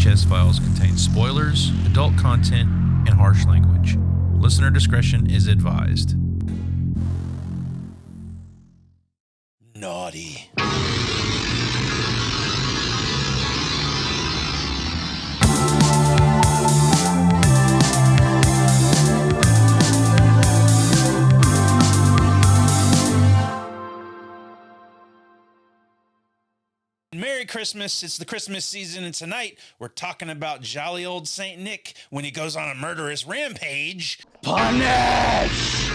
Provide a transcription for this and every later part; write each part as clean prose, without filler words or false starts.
VHS Files contains spoilers, adult content, and harsh language. Listener discretion is advised. Naughty. Merry Christmas. It's the Christmas season, and tonight we're talking about jolly old Saint Nick when he goes on a murderous rampage. Punish!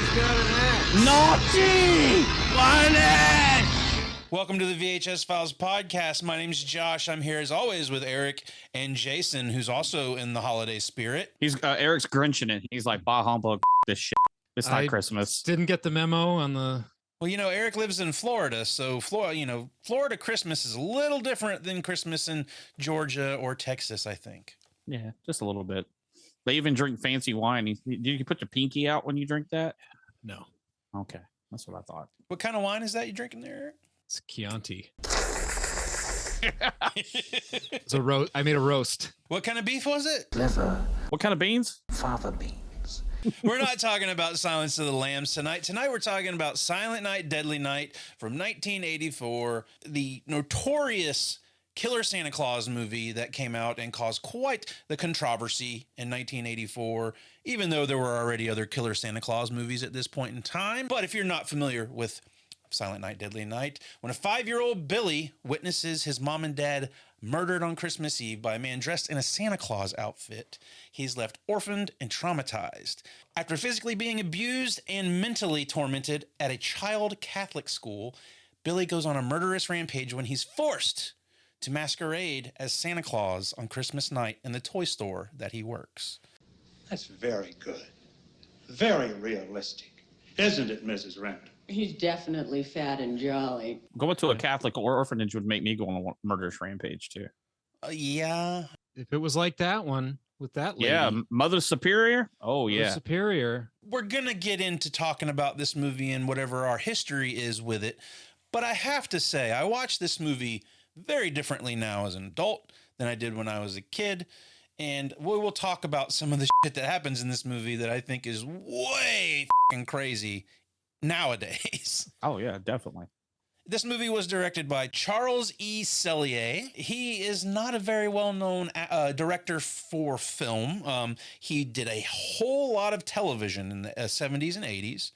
Naughty! Punish! Welcome to the VHS Files Podcast. My name's Josh. I'm here as always with Eric and Jason, who's also in the holiday spirit. He's Eric's grinching it. He's like, bah humbug, this shit. It's not Christmas. Didn't get the memo on the... Well, you know, Eric lives in Florida, so Florida Christmas is a little different than Christmas in Georgia or Texas, I think. Yeah, just a little bit. They even drink fancy wine. Did you put your pinky out when you drink that? No. Okay, that's what I thought. What kind of wine is that you drinking there, Eric? It's Chianti. It's a roast. I made a roast. What kind of beef was it? Liver. What kind of beans? Fava beans. We're not talking about Silence of the Lambs tonight. Tonight we're talking about Silent Night, Deadly Night from 1984, the notorious Killer Santa Claus movie that came out and caused quite the controversy in 1984, even though there were already other Killer Santa Claus movies at this point in time. But if you're not familiar with Silent Night, Deadly Night, when a 5-year-old Billy witnesses his mom and dad murdered on Christmas Eve by a man dressed in a Santa Claus outfit, he's left orphaned and traumatized. After physically being abused and mentally tormented at a child Catholic school, Billy goes on a murderous rampage when he's forced to masquerade as Santa Claus on Christmas night in the toy store that he works. That's very good. Very realistic. Isn't it, Mrs. Randall? He's definitely fat and jolly. Going to a Catholic or orphanage would make me go on a murderous rampage too. Yeah. If it was like that one with that lady. Yeah, Mother Superior. Oh, yeah. Mother Superior. We're going to get into talking about this movie and whatever our history is with it. But I have to say, I watched this movie very differently now as an adult than I did when I was a kid. And we will talk about some of the shit that happens in this movie that I think is way fucking crazy nowadays. Oh, yeah, definitely. This movie was directed by Charles E. Sellier. He is not a very well-known director for film. He did a whole lot of television in the 70s and 80s.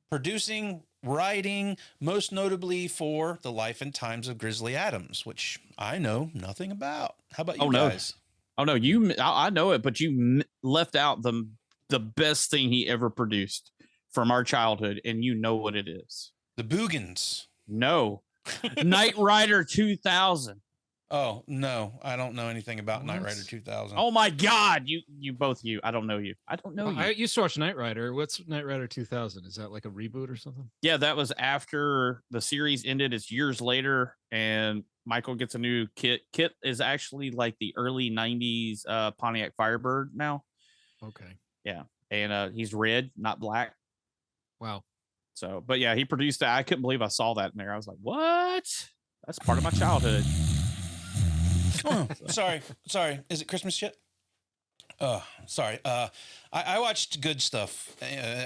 Producing, writing, most notably for The Life and Times of Grizzly Adams, which I know nothing about. How about you guys? Oh, no, I know it, but you left out the best thing he ever produced from our childhood, and you know what it is. The Boogans. No. Knight Rider 2000. Oh, no. I don't know anything about Knight Rider 2000. Oh, my God. You. I don't know you. I used to watch Knight Rider. What's Knight Rider 2000? Is that like a reboot or something? Yeah, that was after the series ended. It's years later, and Michael gets a new kit. Kit is actually like the early 90s Pontiac Firebird now. Okay. Yeah, and he's red, not black. Wow. So, but yeah, he produced that. I couldn't believe I saw that in there. I was like, what? That's part of my childhood. Oh, sorry. Is it Christmas yet? Oh, sorry. I watched good stuff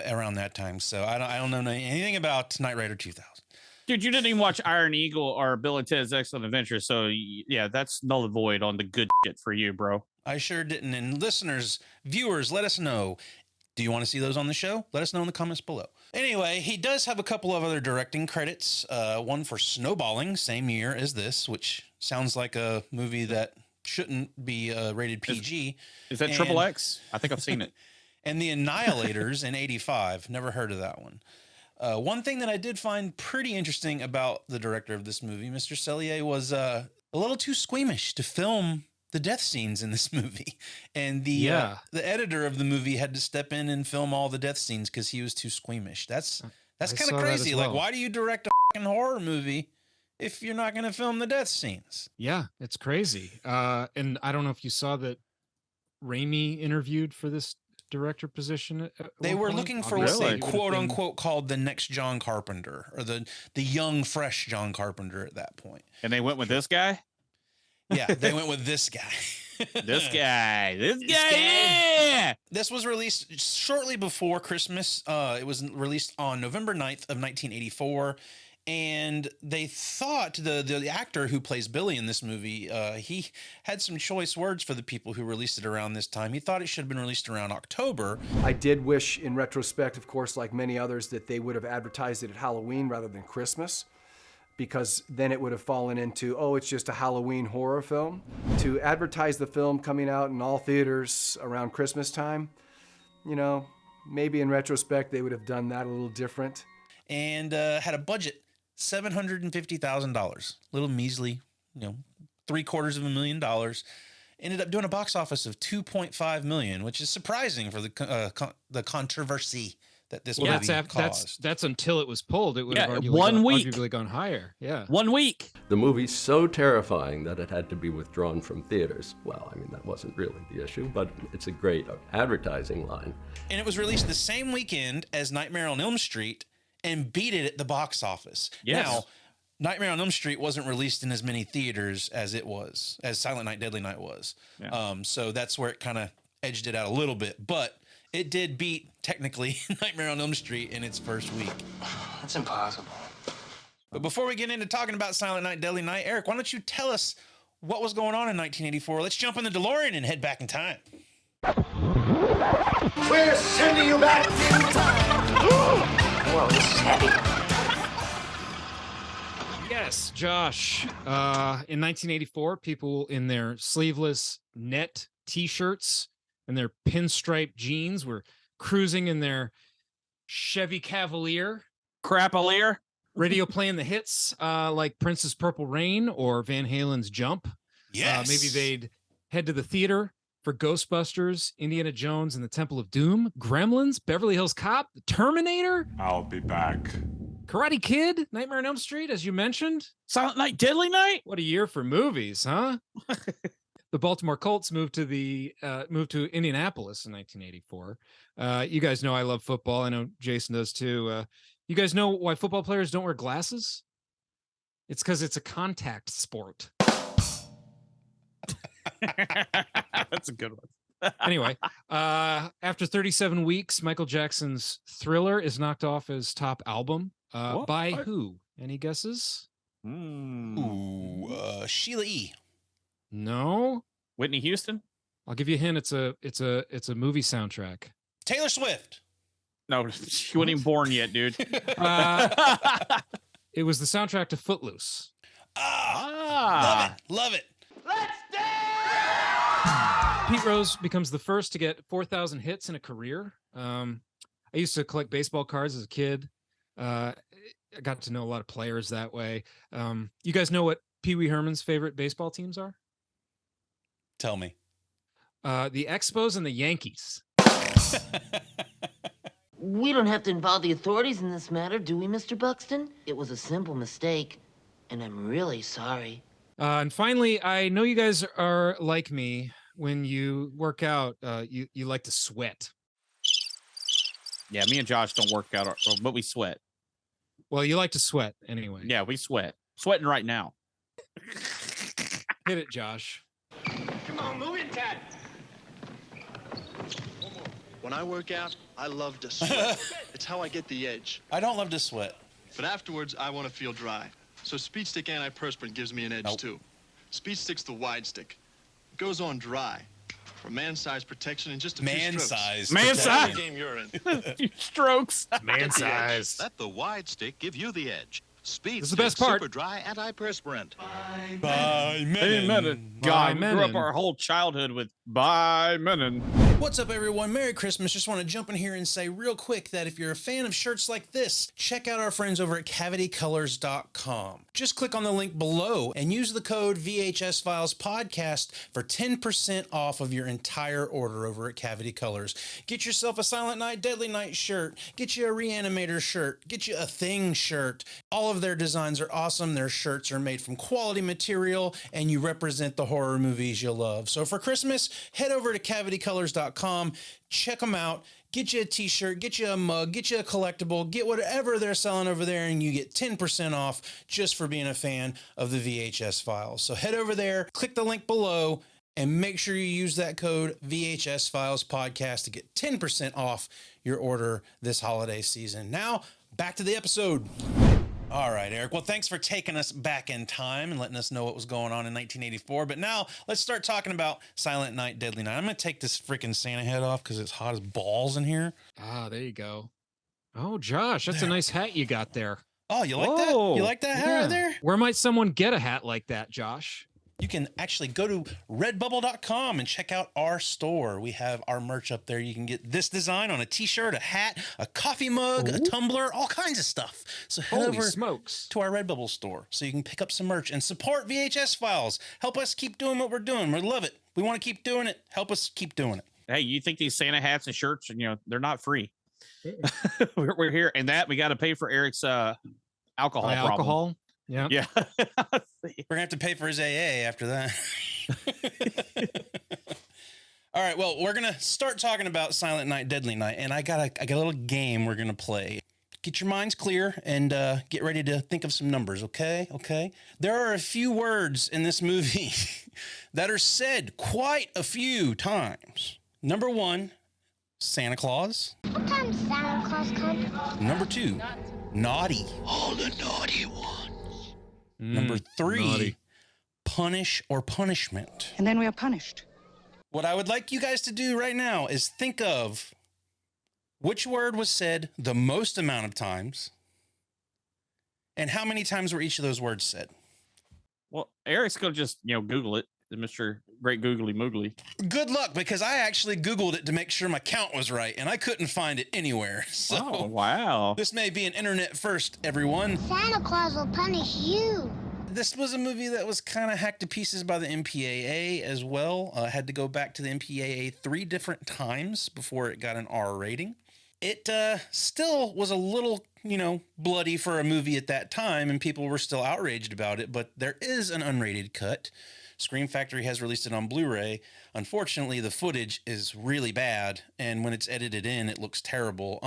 around that time, so I don't know anything about Knight Rider 2000. Dude, you didn't even watch Iron Eagle or Bill and Ted's Excellent Adventure, so yeah, that's null and void on the good shit for you, bro. I sure didn't. And listeners, viewers, let us know. Do you want to see those on the show? Let us know in the comments below. Anyway, he does have a couple of other directing credits. One for Snowballing, same year as this, which sounds like a movie that shouldn't be rated PG. Is that Triple X? I think I've seen it. And The Annihilators in 85. Never heard of that one. One thing that I did find pretty interesting about the director of this movie, Mr. Sellier, was a little too squeamish to film the death scenes in this movie, and the editor of the movie had to step in and film all the death scenes because he was too squeamish. That's kind of crazy. Like, why do you direct a fucking horror movie if you're not going to film the death scenes? Yeah, it's crazy. And I don't know if you saw that Raimi interviewed for this director position. They were looking for what they quote unquote called the next John Carpenter, or the young fresh John Carpenter at that point. And they went with this guy. Yeah, they went with this guy. This guy. Yeah. This was released shortly before Christmas. It was released on November 9th of 1984. And they thought the actor who plays Billy in this movie, he had some choice words for the people who released it around this time. He thought it should have been released around October. I did wish, in retrospect, of course, like many others, that they would have advertised it at Halloween rather than Christmas, because then it would have fallen into, oh, it's just a Halloween horror film. To advertise the film coming out in all theaters around Christmas time, you know, maybe in retrospect they would have done that a little different. And had a budget, $750,000, little measly, $750,000. Ended up doing a box office of $2.5 million, which is surprising for the controversy that this movie caused. That's until it was pulled. It would have arguably gone higher. Yeah, 1 week. The movie's so terrifying that it had to be withdrawn from theaters. Well, I mean, that wasn't really the issue, but it's a great advertising line. And it was released the same weekend as Nightmare on Elm Street and beat it at the box office. Yes. Now, Nightmare on Elm Street wasn't released in as many theaters as Silent Night, Deadly Night was. Yeah. So that's where it kind of edged it out a little bit. But it did beat, technically, Nightmare on Elm Street in its first week. That's impossible. But before we get into talking about Silent Night, Deadly Night, Eric, why don't you tell us what was going on in 1984? Let's jump in the DeLorean and head back in time. We're sending you back in time. Whoa, this is heavy. Yes, Josh. In 1984, people in their sleeveless net T-shirts and their pinstripe jeans were cruising in their Chevy Cavalier. Crapalier. Radio playing the hits like Prince's Purple Rain or Van Halen's Jump. Yes. Maybe they'd head to the theater for Ghostbusters, Indiana Jones and the Temple of Doom, Gremlins, Beverly Hills Cop, The Terminator. I'll be back. Karate Kid, Nightmare on Elm Street, as you mentioned. Silent Night, Deadly Night. What a year for movies, huh? The Baltimore Colts moved to Indianapolis in 1984. You guys know I love football. I know Jason does too. You guys know why football players don't wear glasses? It's because it's a contact sport. That's a good one. Anyway, after 37 weeks, Michael Jackson's Thriller is knocked off as top album. By who? Any guesses? Sheila E. No. Whitney Houston? I'll give you a hint. It's a movie soundtrack. Taylor Swift. No, she wasn't even born yet, dude. It was the soundtrack to Footloose. Love it. Pete Rose becomes the first to get 4,000 hits in a career. I used to collect baseball cards as a kid. I got to know a lot of players that way. You guys know what Pee Wee Herman's favorite baseball teams are? Tell me. The Expos and the Yankees. We don't have to involve the authorities in this matter, do we, Mr. Buxton? It was a simple mistake, and I'm really sorry. And finally, I know you guys are like me. When you work out, you like to sweat. Yeah, me and Josh don't work out, but we sweat. Well, you like to sweat anyway. Yeah, we sweat. Sweating right now. Hit it, Josh. Come on, move it, Ted. When I work out, I love to sweat. It's how I get the edge. I don't love to sweat. But afterwards, I want to feel dry. So Speed Stick Antiperspirant gives me an edge, too. Speed Stick's the wide stick. It goes on dry. For man-sized protection in just a few strokes. Man-sized. Game you're in. Few strokes. Man-sized. Let the wide stick give you the edge. Speed This is the best part. Super dry antiperspirant. By Menon. God, we grew up our whole childhood with By Menon. What's up, everyone? Merry Christmas. Just want to jump in here and say real quick that if you're a fan of shirts like this, check out our friends over at cavitycolors.com. Just click on the link below and use the code VHS Files Podcast for 10% off of your entire order over at Cavity Colors. Get yourself a Silent Night, Deadly Night shirt. Get you a Reanimator shirt. Get you a Thing shirt. All of their designs are awesome. Their shirts are made from quality material, and you represent the horror movies you love. So for Christmas, head over to cavitycolors.com redbubble.com. Check them out. Get you a t-shirt, get you a mug, get you a collectible, get whatever they're selling over there, and you get 10% off just for being a fan of the VHS Files. So head over there, click the link below, and make sure you use that code VHS Files Podcast to get 10% off your order this holiday season. Now, back to the episode. All right, Eric. Well, thanks for taking us back in time and letting us know what was going on in 1984. But now let's start talking about Silent Night, Deadly Night. I'm going to take this freaking Santa hat off because it's hot as balls in here. Ah, there you go. Oh, Josh, that's a nice hat you got there. Oh, you like that? You like that hat right there? Where might someone get a hat like that, Josh? You can actually go to redbubble.com and check out our store. We have our merch up there. You can get this design on a t-shirt, a hat, a coffee mug, a tumbler, all kinds of stuff. So head over to our Redbubble store so you can pick up some merch and support VHS Files. Help us keep doing what we're doing. We love it. We want to keep doing it. Help us keep doing it. Hey, you think these Santa hats and shirts, they're not free. we're here. And that we got to pay for Eric's alcohol problem. Alcohol? Yeah. Yeah. We're gonna have to pay for his AA after that. All right. Well, we're gonna start talking about Silent Night, Deadly Night, and I got a little game we're gonna play. Get your minds clear and get ready to think of some numbers. Okay. There are a few words in this movie that are said quite a few times. Number 1, Santa Claus. What time does Santa Claus come? Number 2, naughty. All the naughty ones. Number 3, naughty. Punish or punishment. And then we are punished. What I would like you guys to do right now is think of which word was said the most amount of times and how many times were each of those words said. Well, Eric's going to just, Google it. Mr. Great Googly Moogly. Good luck, because I actually Googled it to make sure my count was right, and I couldn't find it anywhere. So oh, wow. This may be an internet first, everyone. Santa Claus will punish you. This was a movie that was kind of hacked to pieces by the MPAA as well. Had to go back to the MPAA 3 different times before it got an R rating. It still was a little, bloody for a movie at that time, and people were still outraged about it, but there is an unrated cut. Scream Factory has released it on Blu-ray. Unfortunately, the footage is really bad, and when it's edited in, it looks terrible.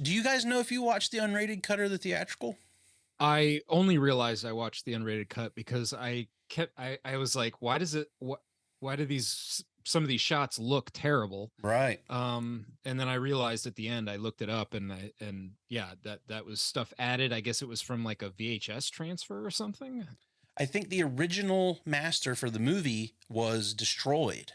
Do you guys know if you watched the unrated cut or the theatrical? I only realized I watched the unrated cut because I was like, why do some of these shots look terrible? Right. And then I realized at the end, I looked it up and that was stuff added. I guess it was from like a VHS transfer or something. I think the original master for the movie was destroyed,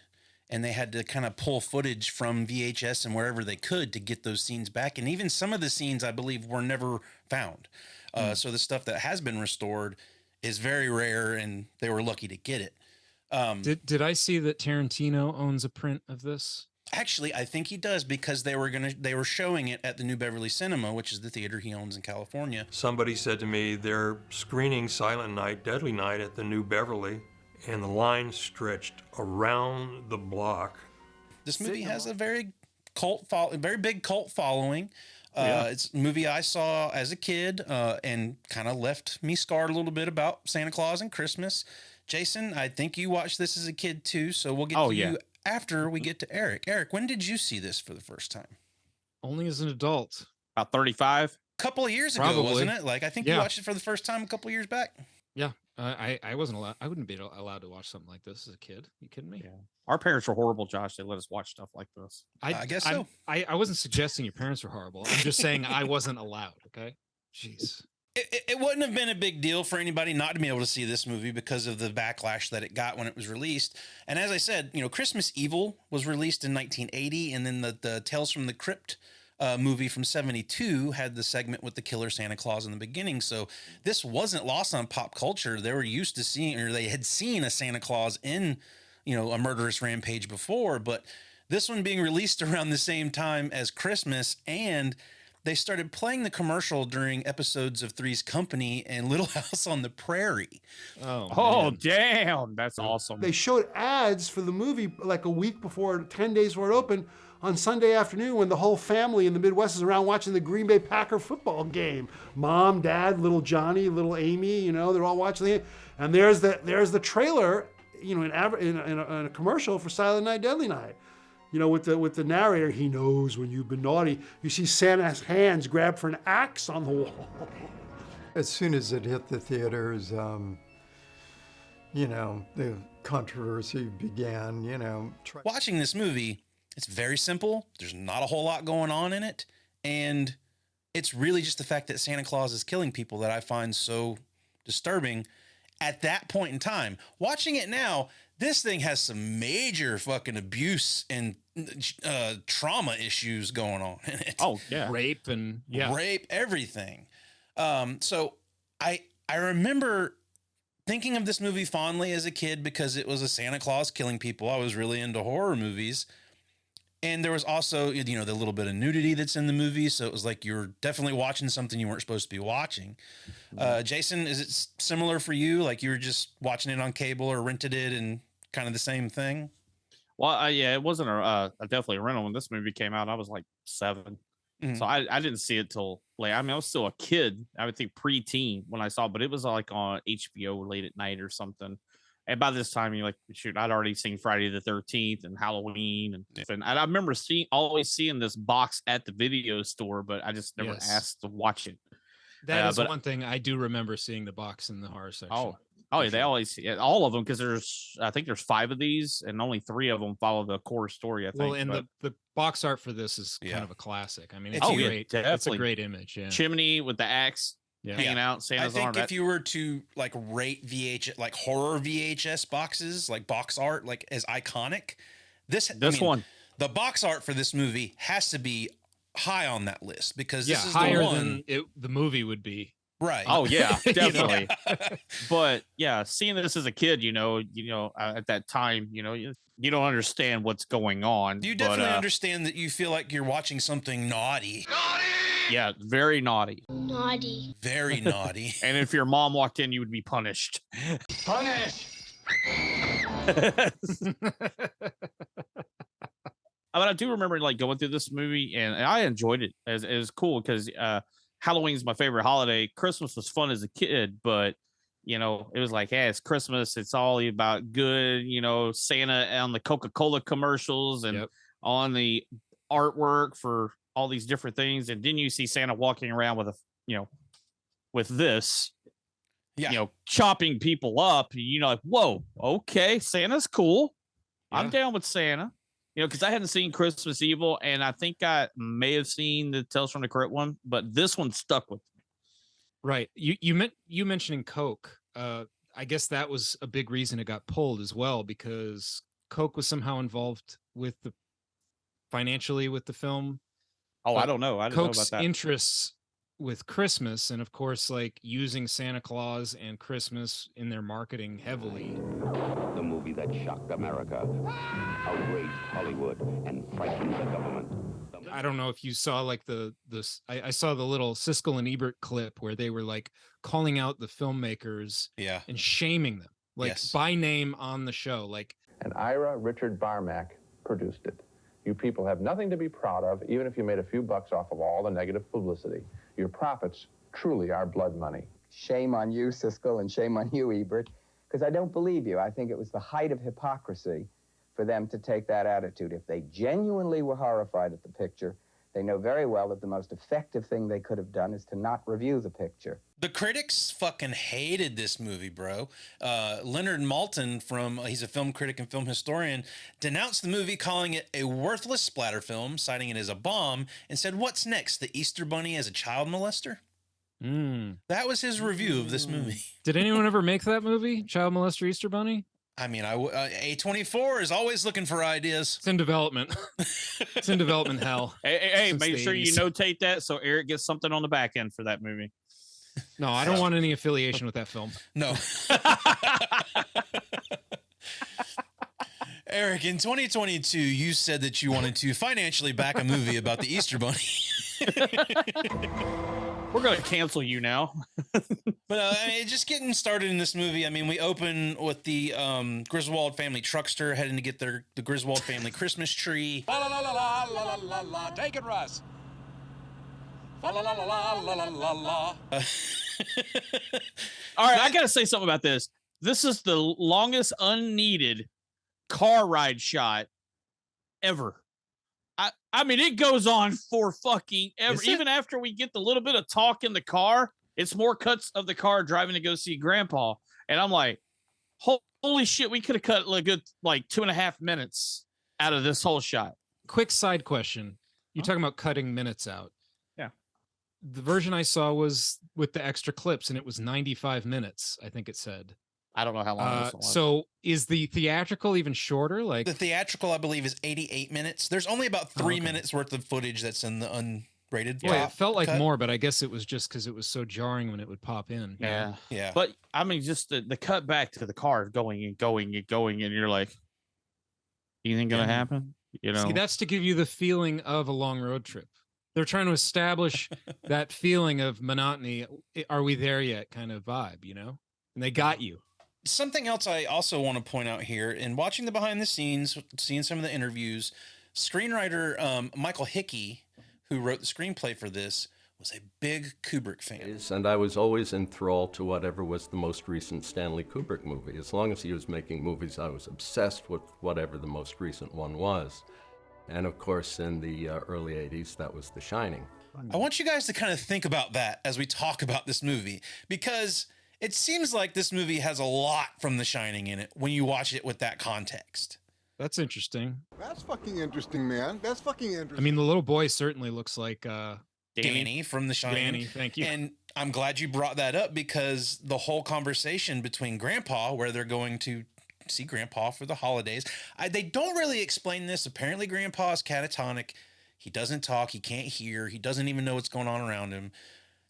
and they had to kind of pull footage from VHS and wherever they could to get those scenes back. And even some of the scenes, I believe, were never found. So the stuff that has been restored is very rare, and they were lucky to get it. Did I see that Tarantino owns a print of this? Actually, I think he does, because they were showing it at the New Beverly Cinema, which is the theater he owns in California. Somebody said to me they're screening Silent Night, Deadly Night at the New Beverly, and the line stretched around the block. This movie has a very big cult following. Yeah. It's a movie I saw as a kid and kind of left me scarred a little bit about Santa Claus and Christmas. Jason, I think you watched this as a kid too, so we'll get to you after we get to Eric. Eric, when did you see this for the first time? Only as an adult. About 35. A couple of years ago, wasn't it? Like, I think you watched it for the first time a couple of years back. Yeah. I wasn't allowed. I wouldn't be allowed to watch something like this as a kid. You kidding me? Yeah. Our parents were horrible, Josh. They let us watch stuff like this. I guess so. I wasn't suggesting your parents were horrible. I'm just saying I wasn't allowed. Okay. Jeez. It wouldn't have been a big deal for anybody not to be able to see this movie because of the backlash that it got when it was released. And as I said, Christmas Evil was released in 1980, and then the Tales from the Crypt movie from 72 had the segment with the killer Santa Claus in the beginning. So this wasn't lost on pop culture. They were used to seeing, or they had seen a Santa Claus in, a murderous rampage before, but this one being released around the same time as Christmas, and they started playing the commercial during episodes of Three's Company and Little House on the Prairie. Oh, damn. That's awesome. They showed ads for the movie like a week before, 10 days before it opened, on Sunday afternoon when the whole family in the Midwest is around watching the Green Bay Packer football game. Mom, Dad, little Johnny, little Amy, they're all watching it. And there's the trailer, in a commercial for Silent Night, Deadly Night. with the narrator, he knows when you've been naughty. You see Santa's hands grabbed for an axe on the wall. As soon as it hit the theaters, the controversy began, Watching this movie, it's very simple. There's not a whole lot going on in it. And it's really just the fact that Santa Claus is killing people that I find so disturbing at that point in time. Watching it now, this thing has some major fucking abuse and trauma issues going on in it. Oh, yeah. Rape and rape, everything. So I remember thinking of this movie fondly as a kid because it was a Santa Claus killing people. I was really into horror movies. And there was also, the little bit of nudity that's in the movie. So it was like you were definitely watching something you weren't supposed to be watching. Jason, is it similar for you? Like you were just watching it on cable or rented it and kind of the same thing? Well, yeah, it wasn't definitely a rental when this movie came out. I was like 7. Mm-hmm. So I didn't see it till late. I mean, I was still a kid. I would think pre-teen when I saw it, but it was like on HBO late at night or something. And by this time, you're like, shoot, I'd already seen Friday the 13th and Halloween. And I remember always seeing this box at the video store, but I just never asked to watch it. That is one thing I do remember seeing the box in the horror section. Oh, yeah, they always all of them because I think there's 5 of these and only 3 of them follow the core story. I think. Well, and the box art for this is kind of a classic. I mean, it's great. Yeah, it's a great image. Yeah. Chimney with the axe hanging out. Santa's I arm. think if you were to like rate VHS, like horror VHS boxes, like box art, like as iconic, this one, the box art for this movie has to be high on that list because this is higher the one than the movie would be. Right. Oh yeah, definitely. But yeah, seeing this as a kid, at that time, you don't understand what's going on. You definitely understand that you feel like you're watching something naughty. Naughty. Yeah, very naughty. Naughty. Very naughty. And if your mom walked in, you would be punished. Punish. But I do remember like going through this movie and I enjoyed it. It was cool because Halloween's my favorite holiday. Christmas was fun as a kid, but it was like, hey, it's Christmas. It's all about good, Santa on the Coca-Cola commercials and on the artwork for all these different things. And then you see Santa walking around with with this, chopping people up. Like, whoa, okay, Santa's cool. Yeah. I'm down with Santa. Because I hadn't seen Christmas Evil, and I think I may have seen the Tales from the Crypt one, but this one stuck with me. Right. You mentioning Coke. I guess that was a big reason it got pulled as well, because Coke was somehow involved financially with the film. Oh, I don't know. I didn't know about that. Interests with Christmas, and of course, like using Santa Claus and Christmas in their marketing heavily. The movie that shocked America, outraged Hollywood, and frightened the government. I don't know if you saw like I saw the little Siskel and Ebert clip where they were like calling out the filmmakers and shaming them, like by name on the show. Like, and Ira Richard Barmack produced it. You people have nothing to be proud of, even if you made a few bucks off of all the negative publicity. Your profits truly are blood money. Shame on you, Siskel, and shame on you, Ebert, because I don't believe you. I think it was the height of hypocrisy for them to take that attitude. If they genuinely were horrified at the picture, they know very well that the most effective thing they could have done is to not review the picture. The critics fucking hated this movie, bro. Leonard Maltin, he's a film critic and film historian, denounced the movie, calling it a worthless splatter film, citing it as a bomb, and said, "What's next? The Easter Bunny as a child molester?" That was his review of this movie. Did anyone ever make that movie, Child Molester Easter Bunny? I mean, A24 is always looking for ideas. It's in development. It's in development hell. Hey, make sure you notate that so Eric gets something on the back end for that movie. No, I don't want any affiliation with that film. No. Eric, in 2022, you said that you wanted to financially back a movie about the Easter Bunny. We're going to cancel you now. But just getting started in this movie, I mean, we open with the Griswold family truckster heading to get the Griswold family Christmas tree. La la la la la la la la. Take it, Russ. La la la la la la la la. All right, I got to say something about this. This is the longest unneeded car ride shot ever. I mean, it goes on for fucking ever. Is it? Even after we get the little bit of talk in the car, it's more cuts of the car driving to go see Grandpa. And I'm like, holy shit, we could have cut a good 2.5 minutes out of this whole shot. Quick side question. You're talking about cutting minutes out. Yeah. The version I saw was with the extra clips, and it was 95 minutes, I think it said. I don't know how long this was. So is the theatrical even shorter? Like The theatrical, I believe, is 88 minutes. There's only about 3 minutes worth of footage that's in the unrated. Yeah, it felt like cut. more, but I guess it was just because it was so jarring when it would pop in. you know? Yeah. But I mean, just the cut back to the car going and going and going, and you're like, anything gonna happen? You know, See, that's to give you the feeling of a long road trip. They're trying to establish that feeling of monotony. Are we there yet? Kind of vibe, you know? And they got you. Something else I also want to point out here, in watching the behind the scenes, seeing some of the interviews, screenwriter Michael Hickey, who wrote the screenplay for this, was a big Kubrick fan. And I was always enthralled to whatever was the most recent Stanley Kubrick movie. As long as he was making movies, I was obsessed with whatever the most recent one was. And of course, in the early 80s, that was The Shining. I want you guys to kind of think about that as we talk about this movie, because it seems like this movie has a lot from The Shining in it when you watch it with that context. That's interesting. That's fucking interesting, man. That's fucking interesting. I mean, the little boy certainly looks like Danny from The Shining. Danny, thank you. And I'm glad you brought that up, because the whole conversation between Grandpa, where they're going to see Grandpa for the holidays, they don't really explain this. Apparently, Grandpa is catatonic. He doesn't talk. He can't hear. He doesn't even know what's going on around him.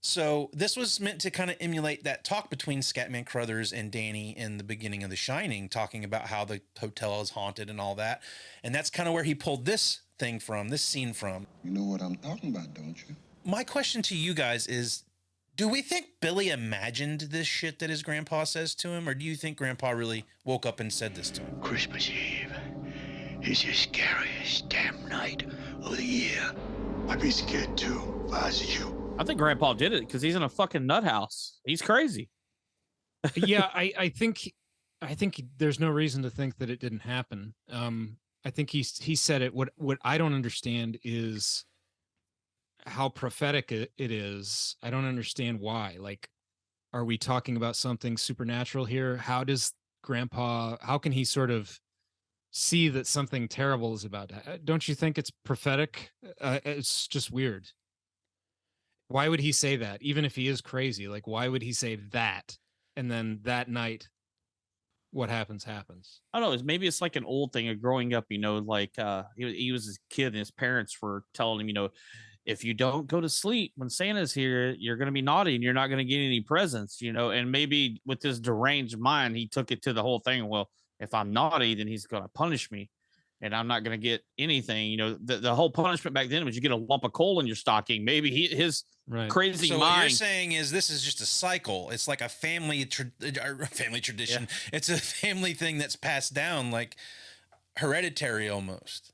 So this was meant to kind of emulate that talk between Scatman Crothers and Danny in the beginning of The Shining, talking about how the hotel is haunted and all that. And that's kind of where he pulled this scene from. You know what I'm talking about, don't you? My question to you guys is, do we think Billy imagined this shit that his grandpa says to him, or do you think Grandpa really woke up and said this to him? Christmas Eve is the scariest damn night of the year. I'd be scared too if I was you. I think Grandpa did it because he's in a fucking nut house. He's crazy. Yeah, I think there's no reason to think that it didn't happen. I think he said it. What I don't understand is how prophetic it is. I don't understand why. Like, are we talking about something supernatural here? How does Grandpa, how can he sort of see that something terrible is about to, don't you think it's prophetic? It's just weird. Why would he say that? Even if he is crazy, like, why would he say that? And then that night, what happens. I don't know. Maybe it's like an old thing of growing up, you know, like he was a kid and his parents were telling him, you know, if you don't go to sleep when Santa's here, you're going to be naughty and you're not going to get any presents, you know. And maybe with his deranged mind, he took it to the whole thing. Well, if I'm naughty, then he's going to punish me and I'm not going to get anything. You know, the whole punishment back then was you get a lump of coal in your stocking. Maybe his crazy so mind. What you're saying is this is just a cycle. It's like a family tradition. Yeah. It's a family thing that's passed down, like hereditary almost.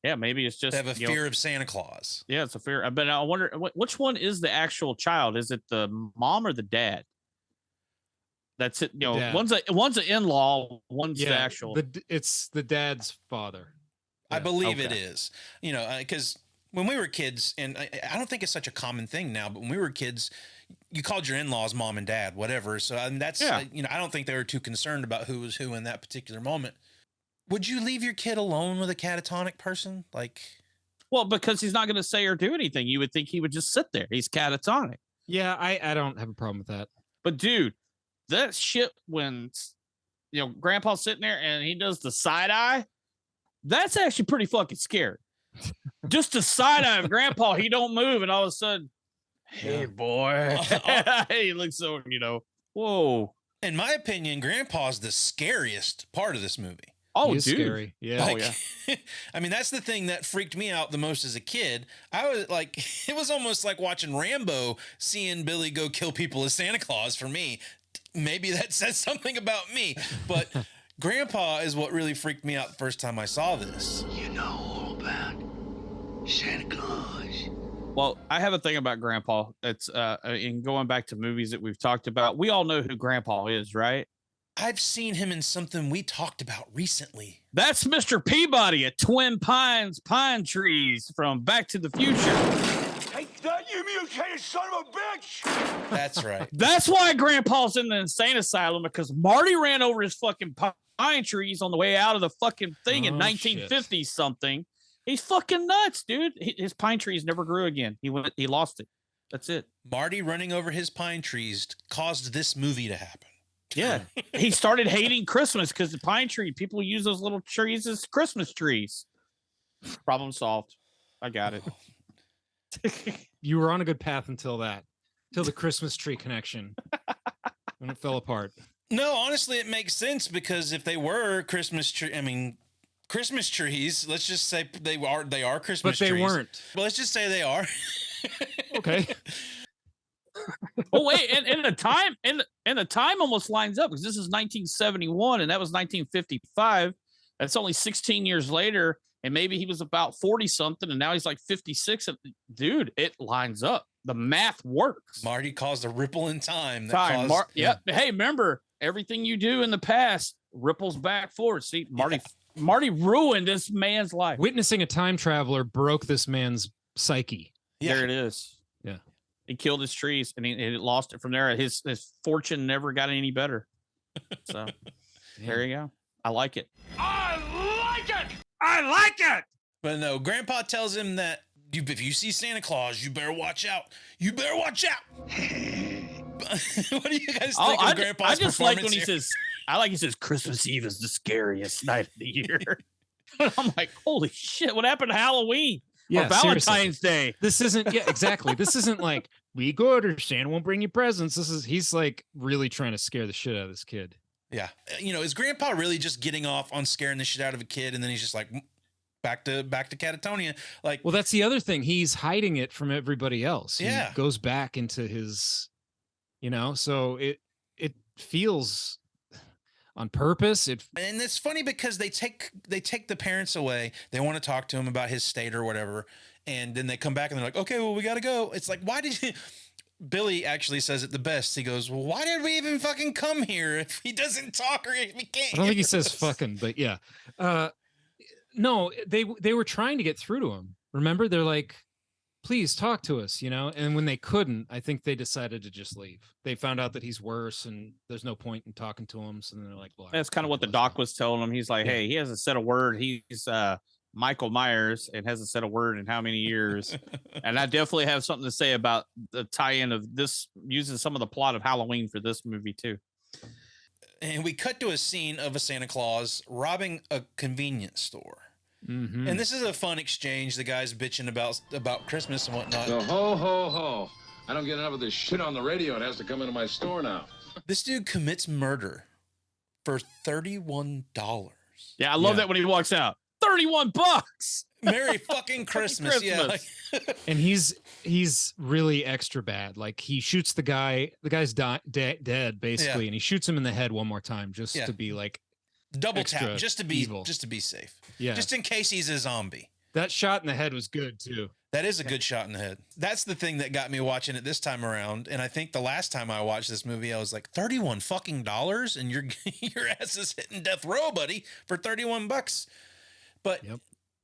Yeah, maybe it's just they have a fear of Santa Claus. Yeah, it's a fear. But I wonder which one is the actual child? Is it the mom or the dad? That's it. You know, Dad. one's an in-law, one's the actual. It's the dad's father. I believe it is. You know, because when we were kids, and I don't think it's such a common thing now, but when we were kids, you called your in-laws mom and dad, whatever. So that's you know, I don't think they were too concerned about who was who in that particular moment. Would you leave your kid alone with a catatonic person? Like, well, because he's not going to say or do anything. You would think he would just sit there. He's catatonic. Yeah, I don't have a problem with that. But dude, that shit when, you know, Grandpa's sitting there and he does the side eye, that's actually pretty fucking scary. Just the side eye of Grandpa, he don't move, and all of a sudden, hey boy, he looks so, you know, whoa. In my opinion, Grandpa's the scariest part of this movie. Oh, dude. Scary. Yeah. Like, I mean, that's the thing that freaked me out the most as a kid. I was like, it was almost like watching Rambo, seeing Billy go kill people as Santa Claus for me. Maybe that says something about me, but Grandpa is what really freaked me out the first time I saw this. You know all about Santa Claus. Well, I have a thing about Grandpa. It's in going back to movies that we've talked about. We all know who Grandpa is, right? I've seen him in something we talked about recently. That's Mr. Peabody at Twin Pines Pine Trees from Back to the Future. Take that, you mutated son of a bitch! That's right. That's why Grandpa's in the insane asylum, because Marty ran over his fucking pine trees on the way out of the fucking thing in 1950 something. He's fucking nuts, dude. His pine trees never grew again. He lost it. That's it. Marty running over his pine trees caused this movie to happen. Yeah. He started hating Christmas because the pine tree, people use those little trees as Christmas trees. Problem solved. I got it. You were on a good path until the Christmas tree connection. When it fell apart. No, honestly, it makes sense because if they were Christmas trees, let's just say they are Christmas trees. But they weren't. Well, let's just say they are. Okay. Oh wait, and the time almost lines up because this is 1971 and that was 1955. That's only 16 years later, and maybe he was about 40 something, and now he's like 56. Dude, it lines up. The math works. Marty caused a ripple in time. Yeah. Hey, remember, everything you do in the past ripples back forward. See, Marty ruined this man's life. Witnessing a time traveler broke this man's psyche. Yeah. There it is. Yeah. He killed his trees and he lost it from there. His fortune never got any better. So there you go. I like it. I like it! But no, Grandpa tells him that if you see Santa Claus, you better watch out. You better watch out. What do you guys think of Grandpa's I just like when here? he says Christmas Eve is the scariest night of the year. I'm like, holy shit, what happened to Halloween? Yeah, or Valentine's Day. This isn't, yeah, exactly. This isn't like, we good or Santa won't bring you presents. He's like really trying to scare the shit out of this kid. Yeah. Is Grandpa really just getting off on scaring the shit out of a kid and then he's just like back to Catatonia? Like, well, that's the other thing. He's hiding it from everybody else. Yeah. He goes back into his, so it feels on purpose. And it's funny because they take the parents away. They want to talk to him about his state or whatever. And then they come back and they're like, okay, well, we got to go. It's like, why did you... Billy actually says it the best. He goes, well, why did we even fucking come here if he doesn't talk or if he can't? I don't think he says fucking, but yeah. No, they were trying to get through to him. Remember? They're like, please talk to us, and when they couldn't, I think they decided to just leave. They found out that he's worse and there's no point in talking to him. So then they're like, well, that's kind of what the doc was telling him. He's like, hey, he hasn't said a word. He's Michael Myers and hasn't said a word in how many years. And I definitely have something to say about the tie-in of this, using some of the plot of Halloween for this movie too. And we cut to a scene of a Santa Claus robbing a convenience store. Mm-hmm. And this is a fun exchange. The guy's bitching about Christmas and whatnot. So ho, ho, ho. I don't get enough of this shit on the radio. It has to come into my store now. This dude commits murder for $31. Yeah, I love that when he walks out. $31. Merry fucking Christmas. Yeah. And he's really extra bad. Like he shoots the guy. The guy's dead basically, and he shoots him in the head one more time just to be like double tap, just to be evil. Just to be safe. Yeah. Just in case he's a zombie. That shot in the head was good too. That is a good shot in the head. That's the thing that got me watching it this time around. And I think the last time I watched this movie, I was like, $31 fucking dollars, and your ass is hitting death row, buddy, for $31. But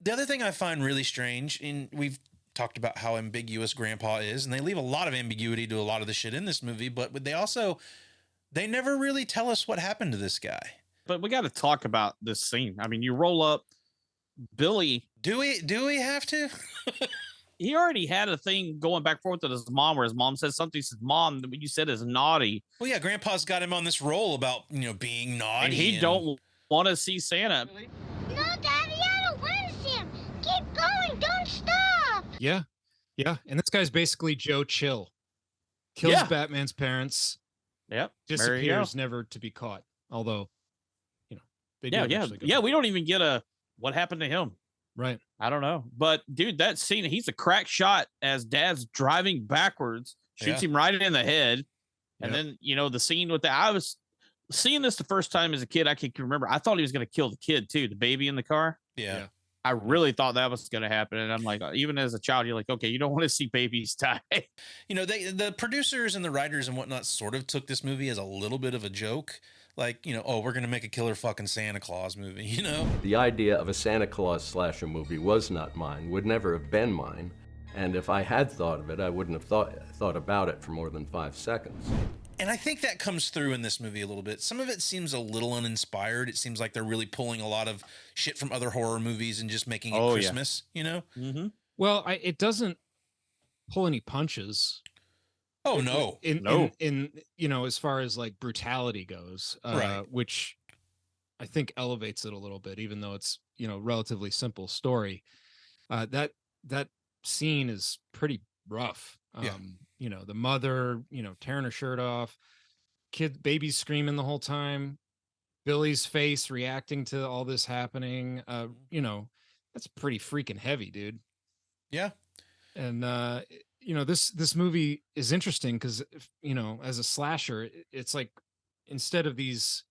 the other thing I find really strange, and we've talked about how ambiguous Grandpa is, and they leave a lot of ambiguity to a lot of the shit in this movie, but they never really tell us what happened to this guy. But we got to talk about this scene. I mean, you roll up Billy. Do we have to? He already had a thing going back and forth with his mom, where his mom says something. He says, "Mom, what you said is naughty." Well, yeah, Grandpa's got him on this roll about being naughty, and he don't want to see Santa. No, Daddy, I don't want to see him. Keep going, don't stop. Yeah, and this guy's basically Joe Chill. Kills Batman's parents. Yep, disappears, never to be caught. Although, they do yeah. We don't even get what happened to him. Right. I don't know. But dude, that scene, he's a crack shot as Dad's driving backwards, shoots him right in the head. And then, the scene with I was seeing this the first time as a kid. I can remember. I thought he was going to kill the kid too, the baby in the car. Yeah. I really thought that was going to happen. And I'm like, even as a child, you're like, okay, you don't want to see babies die. The producers and the writers and whatnot sort of took this movie as a little bit of a joke. like, oh, we're going to make a killer fucking Santa Claus movie, The idea of a Santa Claus slasher movie was not mine, would never have been mine. And if I had thought of it, I wouldn't have thought about it for more than 5 seconds. And I think that comes through in this movie a little bit. Some of it seems a little uninspired. It seems like they're really pulling a lot of shit from other horror movies and just making it Christmas, Mm-hmm. Well, it doesn't pull any punches. Oh, no. In as far as like brutality goes, right. Which I think elevates it a little bit, even though it's, relatively simple story. That scene is pretty rough. The mother, tearing her shirt off, baby's screaming the whole time, Billy's face reacting to all this happening. That's pretty freaking heavy, dude. Yeah. And, this movie is interesting because, as a slasher, it's like, instead of these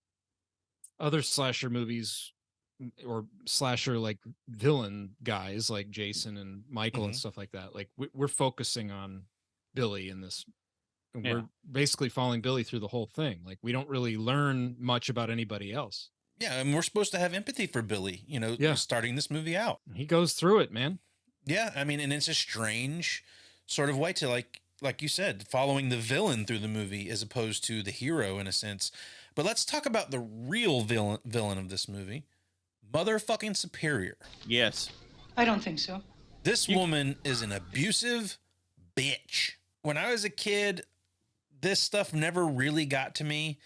other slasher movies or slasher like villain guys like Jason and Michael and stuff like that, like we're focusing on Billy in this, and we're basically following Billy through the whole thing. Like we don't really learn much about anybody else. Yeah, and we're supposed to have empathy for Billy, starting this movie out. He goes through it, man. Yeah, I mean, and it's a strange sort of way to, like you said, following the villain through the movie as opposed to the hero in a sense. But let's talk about the real villain of this movie, Motherfucking Superior. Yes. I don't think so. This woman is an abusive bitch. When I was a kid, this stuff never really got to me.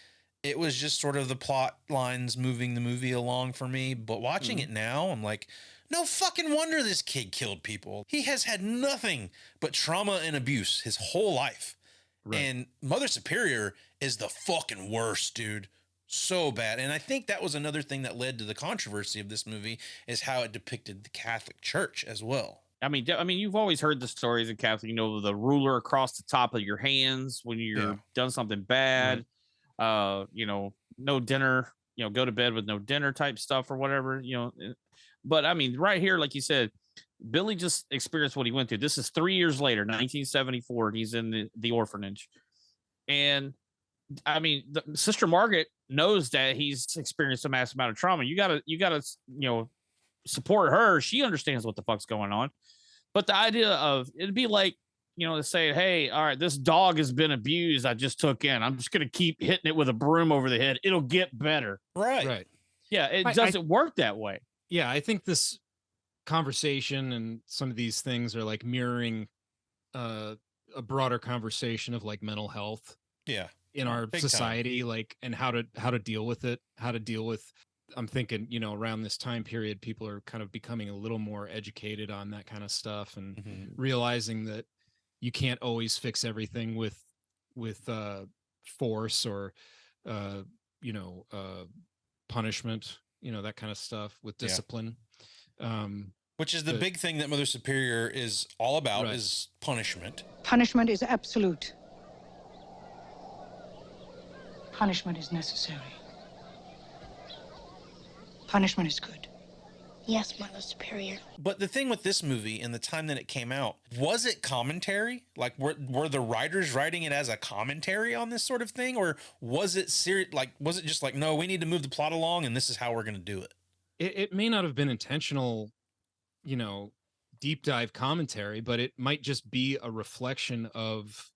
It was just sort of the plot lines moving the movie along for me. But watching it now, I'm like, no fucking wonder this kid killed people. He has had nothing but trauma and abuse his whole life. Right. And Mother Superior is the fucking worst, dude. So bad. And I think that was another thing that led to the controversy of this movie, is how it depicted the Catholic Church as well. I mean, you've always heard the stories of Catholic, the ruler across the top of your hands when you're done something bad, no dinner, go to bed with no dinner type stuff or whatever, But I mean, right here, like you said, Billy just experienced what he went through. This is 3 years later, 1974. He's in the orphanage. And I mean, Sister Margaret knows that he's experienced a massive amount of trauma. You gotta, support her. She understands what the fuck's going on. But the idea of it'd be like, to say, hey, all right, this dog has been abused. I just took in. I'm just going to keep hitting it with a broom over the head. It'll get better. Right. Yeah. It doesn't work that way. Yeah. I think this conversation and some of these things are like mirroring a broader conversation of like mental health. Yeah. In our Big society, time. like, and how to deal with it, I'm thinking, around this time period, people are kind of becoming a little more educated on that kind of stuff and realizing that you can't always fix everything with force or, punishment, that kind of stuff with discipline. Which is the big thing that Mother Superior is all about, is punishment. Punishment is absolute. Punishment is necessary. Punishment is good. Yes, Mother Superior. But the thing with this movie and the time that it came out, was it commentary? Like, were the writers writing it as a commentary on this sort of thing? Or was it serious? Like, was it just like, no, we need to move the plot along and this is how we're going to do it? It may not have been intentional, deep dive commentary, but it might just be a reflection of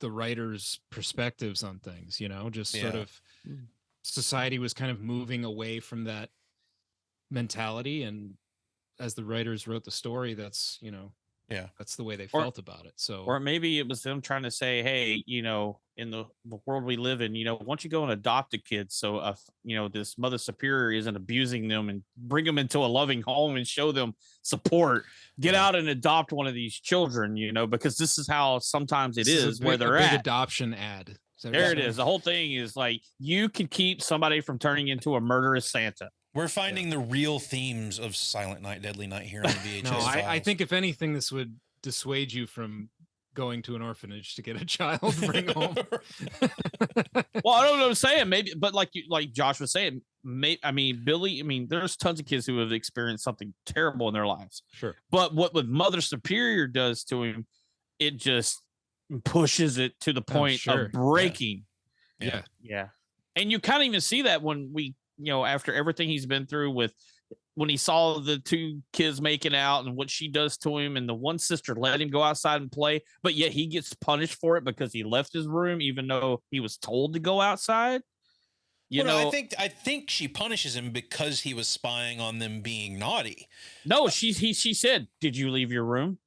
the writer's perspectives on things, sort of society was kind of moving away from that mentality, and as the writers wrote the story, that's that's the way they felt about it. So, or maybe it was them trying to say, hey, in the world we live in, once you go and adopt a kid, so this Mother Superior isn't abusing them, and bring them into a loving home and show them support, get out and adopt one of these children, because this is how sometimes it is where they're big at. Adoption ad. There it is. The whole thing is like, you can keep somebody from turning into a murderous Santa. We're finding the real themes of Silent Night, Deadly Night here on the VHS Files. I think if anything, this would dissuade you from going to an orphanage to get a child to bring home. Well, I don't know what I'm saying. Maybe, but like Josh was saying, Billy, there's tons of kids who have experienced something terrible in their lives. Sure. But what Mother Superior does to him, it just pushes it to the point of breaking. Yeah. And you kind of even see that when after everything he's been through with when he saw the two kids making out and what she does to him, and the one sister let him go outside and play, but yet he gets punished for it because he left his room, even though he was told to go outside. I think she punishes him because he was spying on them being naughty. No, she said, "Did you leave your room?"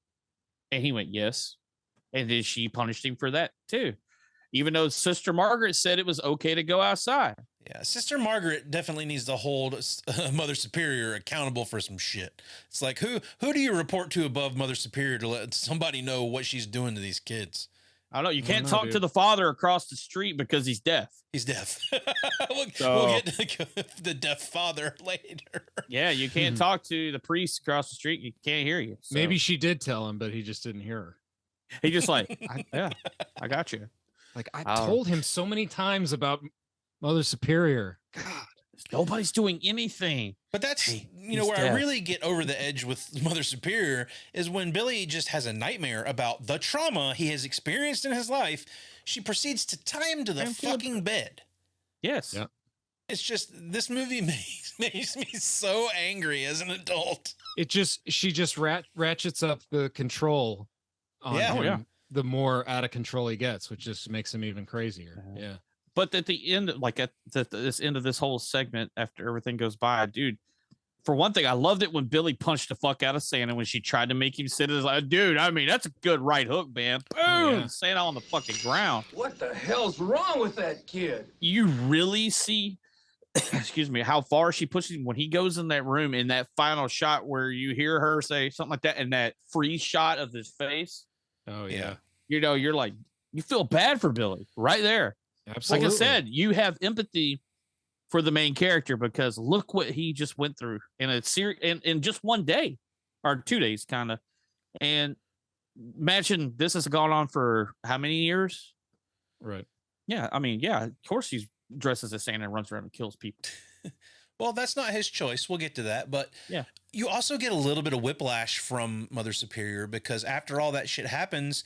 And he went, "Yes." And then she punished him for that too, even though Sister Margaret said it was okay to go outside. Yeah, Sister Margaret definitely needs to hold Mother Superior accountable for some shit. It's like, who do you report to above Mother Superior to let somebody know what she's doing to these kids? I don't know. You can't talk to the father across the street because he's deaf. He's deaf. We'll get to the deaf father later. Yeah, you can't talk to the priest across the street. You can't hear you. So. Maybe she did tell him, but he just didn't hear her. He just like, I got you. Like, I told him so many times about Mother Superior. God, nobody's doing anything. But that's, where I really get over the edge with Mother Superior is when Billy just has a nightmare about the trauma he has experienced in his life. She proceeds to tie him to the fucking bed. Yes. Yeah. It's just, this movie makes me so angry as an adult. She just ratchets up the control on him. The more out of control he gets, which just makes him even crazier. Yeah. But at the end, like at this end of this whole segment, after everything goes by, dude, for one thing, I loved it when Billy punched the fuck out of Santa when she tried to make him sit. It's like, dude, I mean, that's a good right hook, man. Boom! Santa on the fucking ground. What the hell's wrong with that kid? You really see, excuse me, how far she pushes him when he goes in that room in that final shot where you hear her say something like that, and that freeze shot of his face. Oh, yeah. You're like, you feel bad for Billy right there. Absolutely. Like I said, you have empathy for the main character because look what he just went through in a series in just one day or 2 days, kind of. And imagine this has gone on for how many years? Right. Yeah. I mean, yeah, of course he's dresses as Santa and runs around and kills people. Well, that's not his choice. We'll get to that. But you also get a little bit of whiplash from Mother Superior because after all that shit happens,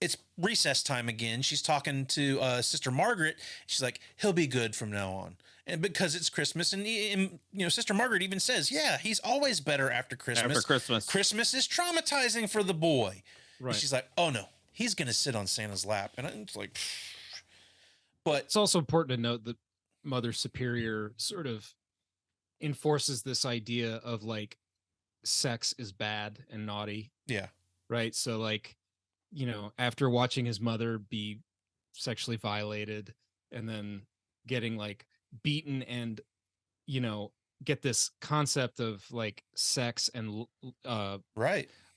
it's recess time again. She's talking to Sister Margaret. She's like, he'll be good from now on. And because it's Christmas, and Sister Margaret even says, yeah, he's always better after Christmas. After Christmas. Christmas is traumatizing for the boy. Right. And she's like, oh no, he's going to sit on Santa's lap. And it's like, but it's also important to note that Mother Superior sort of enforces this idea of like sex is bad and naughty. Yeah. Right. So like, after watching his mother be sexually violated and then getting like beaten and, get this concept of like sex and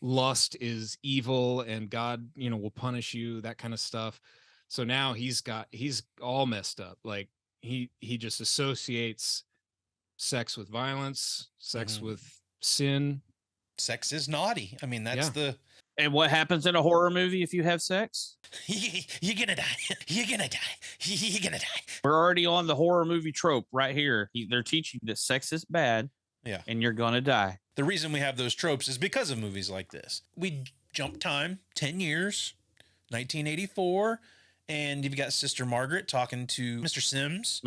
lust is evil and God, will punish you, that kind of stuff. So now he's all messed up. Like he just associates sex with violence, sex with sin. Sex is naughty. I mean, that's And what happens in a horror movie if you have sex? You're gonna die. You're gonna die. You're gonna die. We're already on the horror movie trope right here. They're teaching that sex is bad. Yeah. And you're gonna die. The reason we have those tropes is because of movies like this. We jump time 10 years, 1984. And you've got Sister Margaret talking to Mr. Sims.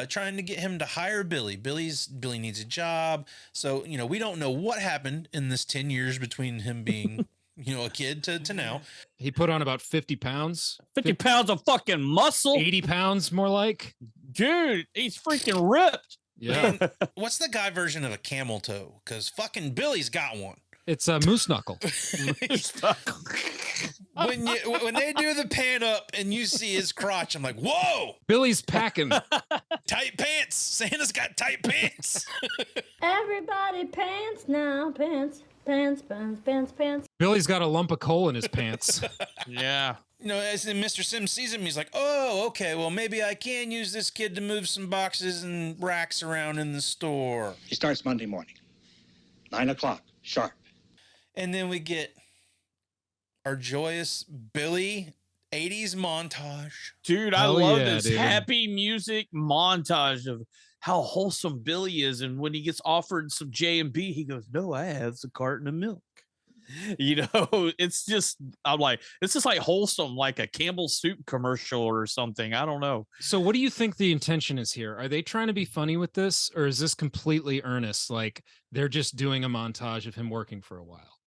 Trying to get him to hire Billy. Billy needs a job. So, we don't know what happened in this 10 years between him being, a kid to now. He put on about 50 pounds. 50 pounds of fucking muscle. 80 pounds more like. Dude, he's freaking ripped. Yeah. Man, what's the guy version of a camel toe? Because fucking Billy's got one. It's a moose knuckle. When they do the pan up and you see his crotch, I'm like, whoa! Billy's packing. Tight pants. Santa's got tight pants. Everybody pants now. Pants. Billy's got a lump of coal in his pants. Yeah. As Mr. Sims sees him, he's like, oh, okay, well, maybe I can use this kid to move some boxes and racks around in the store. He starts Monday morning, 9 o'clock, sharp. And then we get our joyous Billy 80s montage. Dude, I love this happy music montage of how wholesome Billy is. And when he gets offered some J&B, he goes, no, I have a carton of milk. It's just, I'm like, it's just like wholesome, like a Campbell soup commercial or something. I don't know. So what do you think the intention is here? Are they trying to be funny with this, or is this completely earnest? Like they're just doing a montage of him working for a while?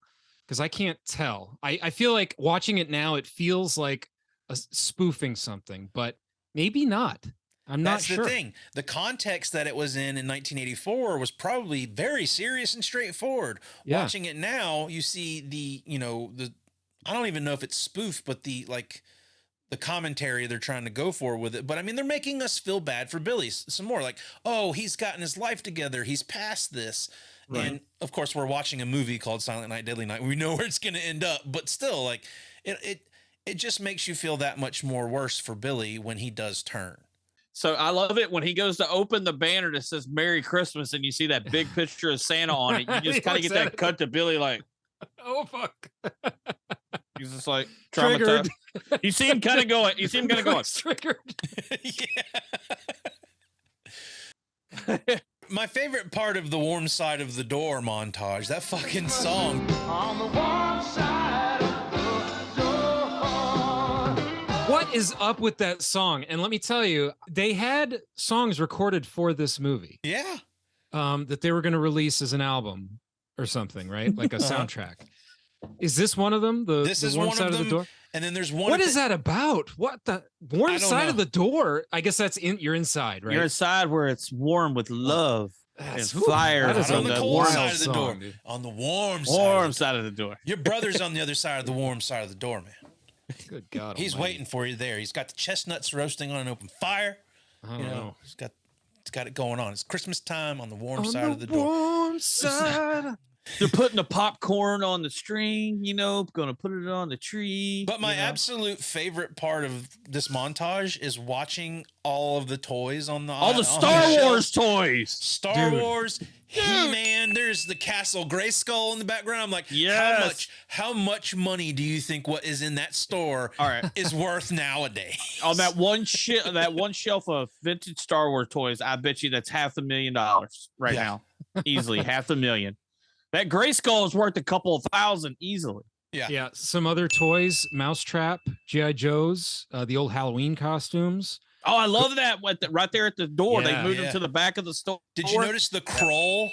Because I can't tell. I feel like watching it now, it feels like a spoofing something, but maybe not. I'm not sure. That's the thing. The context that it was in 1984 was probably very serious and straightforward. Yeah. Watching it now, you see I don't even know if it's spoof, but the commentary they're trying to go for with it. But I mean, they're making us feel bad for Billy some more. Like, oh, he's gotten his life together. He's past this. Right. And of course, we're watching a movie called Silent Night, Deadly Night. We know where it's going to end up, but still, like, it just makes you feel that much more worse for Billy when he does turn. So I love it when he goes to open the banner that says Merry Christmas and you see that big picture of Santa on it. You just kind of get that cut to Billy like, oh, fuck. He's just like Triggered. Traumatized. You see him kind of going. Triggered. Yeah. My favorite part of the Warm Side of the Door montage, that fucking song. On the warm side of the door. What is up with that song? And let me tell you, they had songs recorded for this movie. Yeah. That they were going to release as an album or something, right? Like a soundtrack. Is this one of them? This is Warm one Side of them. the Door? And then there's one. What is that about? What the Warm Side of the Door? I guess that's you're inside, right? You're inside where it's warm with love and fire. That is on the cold side of the door. Dude. On the warm side of the door. Your brother's on the other side of the warm side of the door, man. Good God. He's waiting for you there. He's got the chestnuts roasting on an open fire. I don't know. He's got it going on. It's Christmas time on the warm side of the door. Warm side. They're putting the popcorn on the string, gonna put it on the tree. But my absolute favorite part of this montage is watching all of the toys on the Star Wars toys. Star Wars, He-Man. There's the Castle Grayskull in the background. I'm like, yes. How much money do you think what is in that store is worth nowadays? On that one shelf of vintage Star Wars toys, I bet you that's $500,000 right now. Easily $500,000. That Grayskull is worth a couple of thousand easily. Yeah. Some other toys, Mousetrap, G.I. Joe's, the old Halloween costumes. Oh, I love that. Right there at the door. Yeah, they moved them to the back of the store. Did you notice the Kroll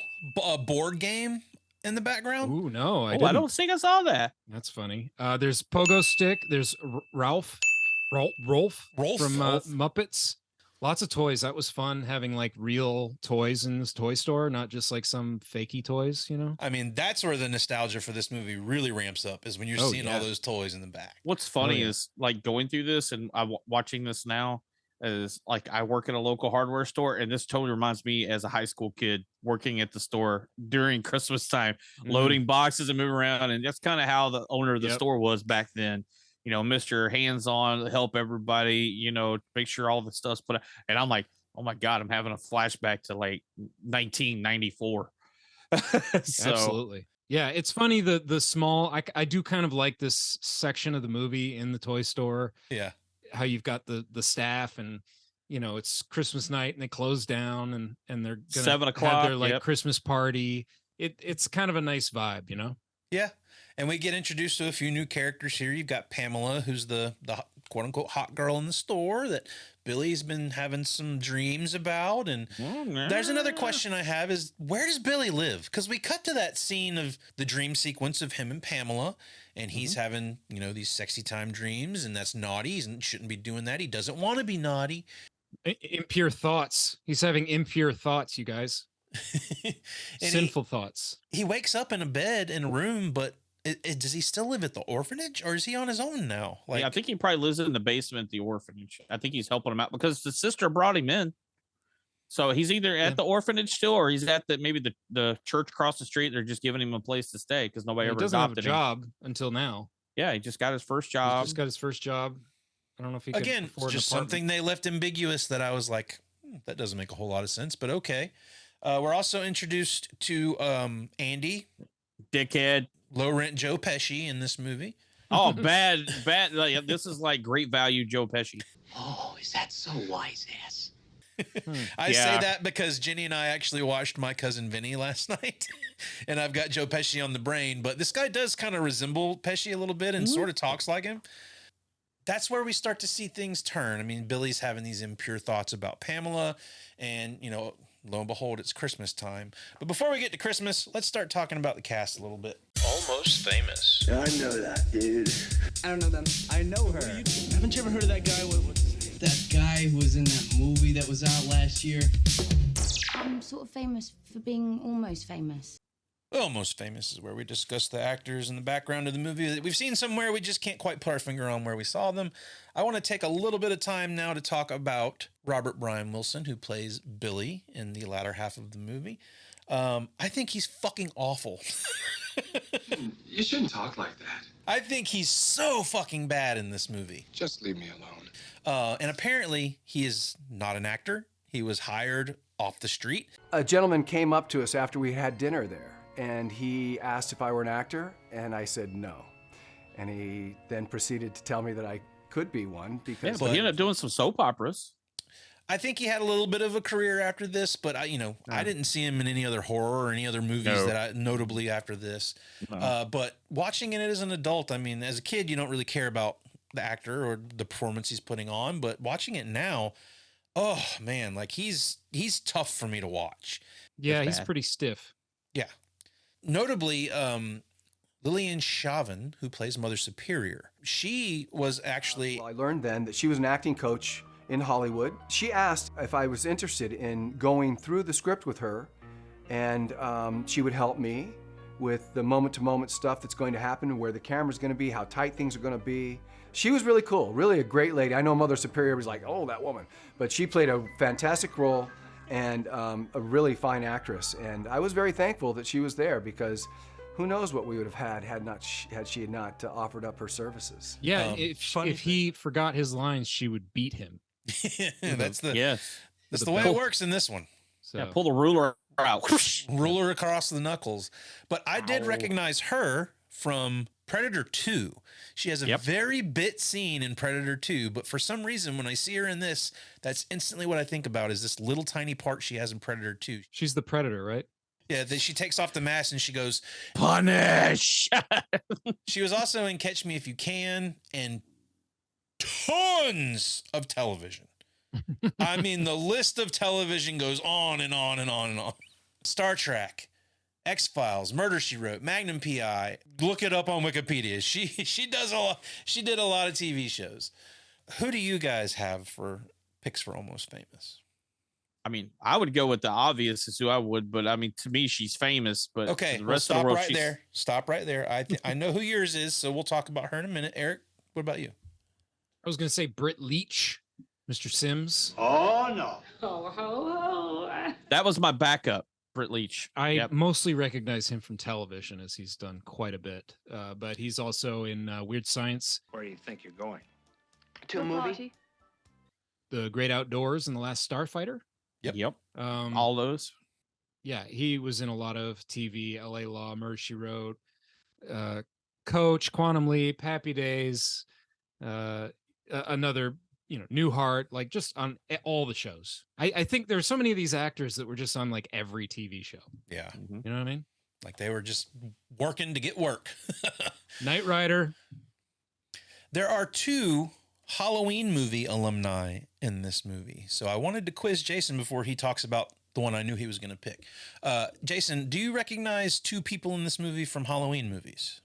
board game in the background? Ooh, no. I don't think I saw that. That's funny. There's Pogo Stick. There's Rolf from Muppets. Lots of toys. That was fun having like real toys in this toy store, not just like some fakey toys, I mean, that's where the nostalgia for this movie really ramps up, is when you're seeing all those toys in the back. What's funny is like going through this and I'm watching this now is like I work at a local hardware store, and this totally reminds me as a high school kid working at the store during Christmas time, loading boxes and moving around. And that's kind of how the owner of the store was back then. Mr. Hands-on, help everybody, make sure all the stuff's put out. And I'm like, oh my God, I'm having a flashback to like 1994. Absolutely. Yeah, it's funny the small. I do kind of like this section of the movie in the toy store. Yeah, how you've got the staff and it's Christmas night and they close down and they're gonna 7 o'clock have their like Christmas party. It's kind of a nice vibe, Yeah. And we get introduced to a few new characters here. You've got Pamela, who's the quote unquote hot girl in the store that Billy's been having some dreams about. And there's another question I have is, where does Billy live? Because we cut to that scene of the dream sequence of him and Pamela, and he's having, these sexy time dreams, and that's naughty. He shouldn't be doing that. He doesn't want to be naughty. Impure thoughts. He's having impure thoughts, you guys. Sinful thoughts. He wakes up in a bed in a room, but does he still live at the orphanage, or is he on his own now? I think he probably lives in the basement at the orphanage. I think he's helping him out because the sister brought him in. So he's either at the orphanage still, or he's at maybe the church across the street. They're just giving him a place to stay because nobody ever doesn't have a adopted job until now. Yeah, he just got his first job. I don't know if he could again, afford just an apartment. something they left ambiguous that I was like, that doesn't make a whole lot of sense, but okay. We're also introduced to Andy, dickhead, low rent Joe Pesci in this movie. Oh, bad. This is like great value Joe Pesci. Oh, is that so, wise ass? I say that because Jenny and I actually watched My Cousin Vinny last night, and I've got Joe Pesci on the brain, but this guy does kind of resemble Pesci a little bit and sort of talks like him. That's where we start to see things turn. I mean, Billy's having these impure thoughts about Pamela, and, you know, lo and behold, it's Christmas time. But before we get to Christmas, let's start talking about the cast a little bit. Almost Famous. I know that, dude. I don't know them. I know her. Haven't you ever heard of that guy? What's his name? That guy who was in that movie that was out last year. I'm sort of famous for being almost famous. Almost Famous is where we discuss the actors and the background of the movie that we've seen somewhere. We just can't quite put our finger on where we saw them. I want to take a little bit of time now to talk about Robert Brian Wilson, who plays Billy in the latter half of the movie. I think he's fucking awful. You shouldn't talk like that. I think he's so fucking bad in this movie. Just leave me alone. And apparently he is not an actor. He was hired off the street. A gentleman came up to us after we had dinner there, and he asked if I were an actor, and I said no. And he then proceeded to tell me that I could be one because... Yeah, but he ended up doing some soap operas. I think he had a little bit of a career after this, but I didn't see him in any other horror or any other movies notably after this. No. But watching it as an adult, I mean, as a kid, you don't really care about the actor or the performance he's putting on, but watching it now, oh man, like he's tough for me to watch. Yeah, he's pretty stiff. Yeah. Notably, Lillian Chauvin, who plays Mother Superior, she was actually... Well, I learned then that she was an acting coach in Hollywood. She asked if I was interested in going through the script with her, and she would help me with the moment-to-moment stuff that's going to happen, where the camera's going to be, how tight things are going to be. She was really cool, really a great lady. I know Mother Superior was like, oh, that woman. But she played a fantastic role and a really fine actress. And I was very thankful that she was there, because who knows what we would have had she not offered up her services. Yeah, if he forgot his lines, she would beat him. That's the way it works in this one. So. Yeah, pull the ruler out. Ruler across the knuckles. But I did recognize her from Predator 2. She has a very bit scene in Predator 2, but for some reason, when I see her in this, that's instantly what I think about, is this little tiny part she has in Predator 2. She's the Predator, right? Yeah, she takes off the mask and she goes, punish! She was also in Catch Me If You Can and tons of television. I mean, the list of television goes on and on and on and on. Star Trek, X-Files, Murder, She Wrote, Magnum P.I. Look it up on Wikipedia. She does a lot. She did a lot of TV shows. Who do you guys have for picks for Almost Famous? I mean, I would go with the obvious is who I would, but I mean, to me, she's famous. But okay, the rest stop of the world, right there. Stop right there. I know who yours is, so we'll talk about her in a minute. Eric, what about you? I was going to say Britt Leach, Mr. Sims. Oh, no. That was my backup, Britt Leach. I mostly recognize him from television, as he's done quite a bit. But he's also in Weird Science. Where do you think you're going? To a movie? The Great Outdoors and The Last Starfighter. Yep. All those. Yeah, he was in a lot of TV, LA Law, Murder, She Wrote, Coach, Quantum Leap, Happy Days, another, Newhart, like just on all the shows. I think there's so many of these actors that were just on like every TV show. Yeah. You know what I mean? Like they were just working to get work. Knight Rider. There are 2 Halloween movie alumni in this movie. So I wanted to quiz Jason before he talks about the one I knew he was going to pick. Jason, do you recognize 2 people in this movie from Halloween movies?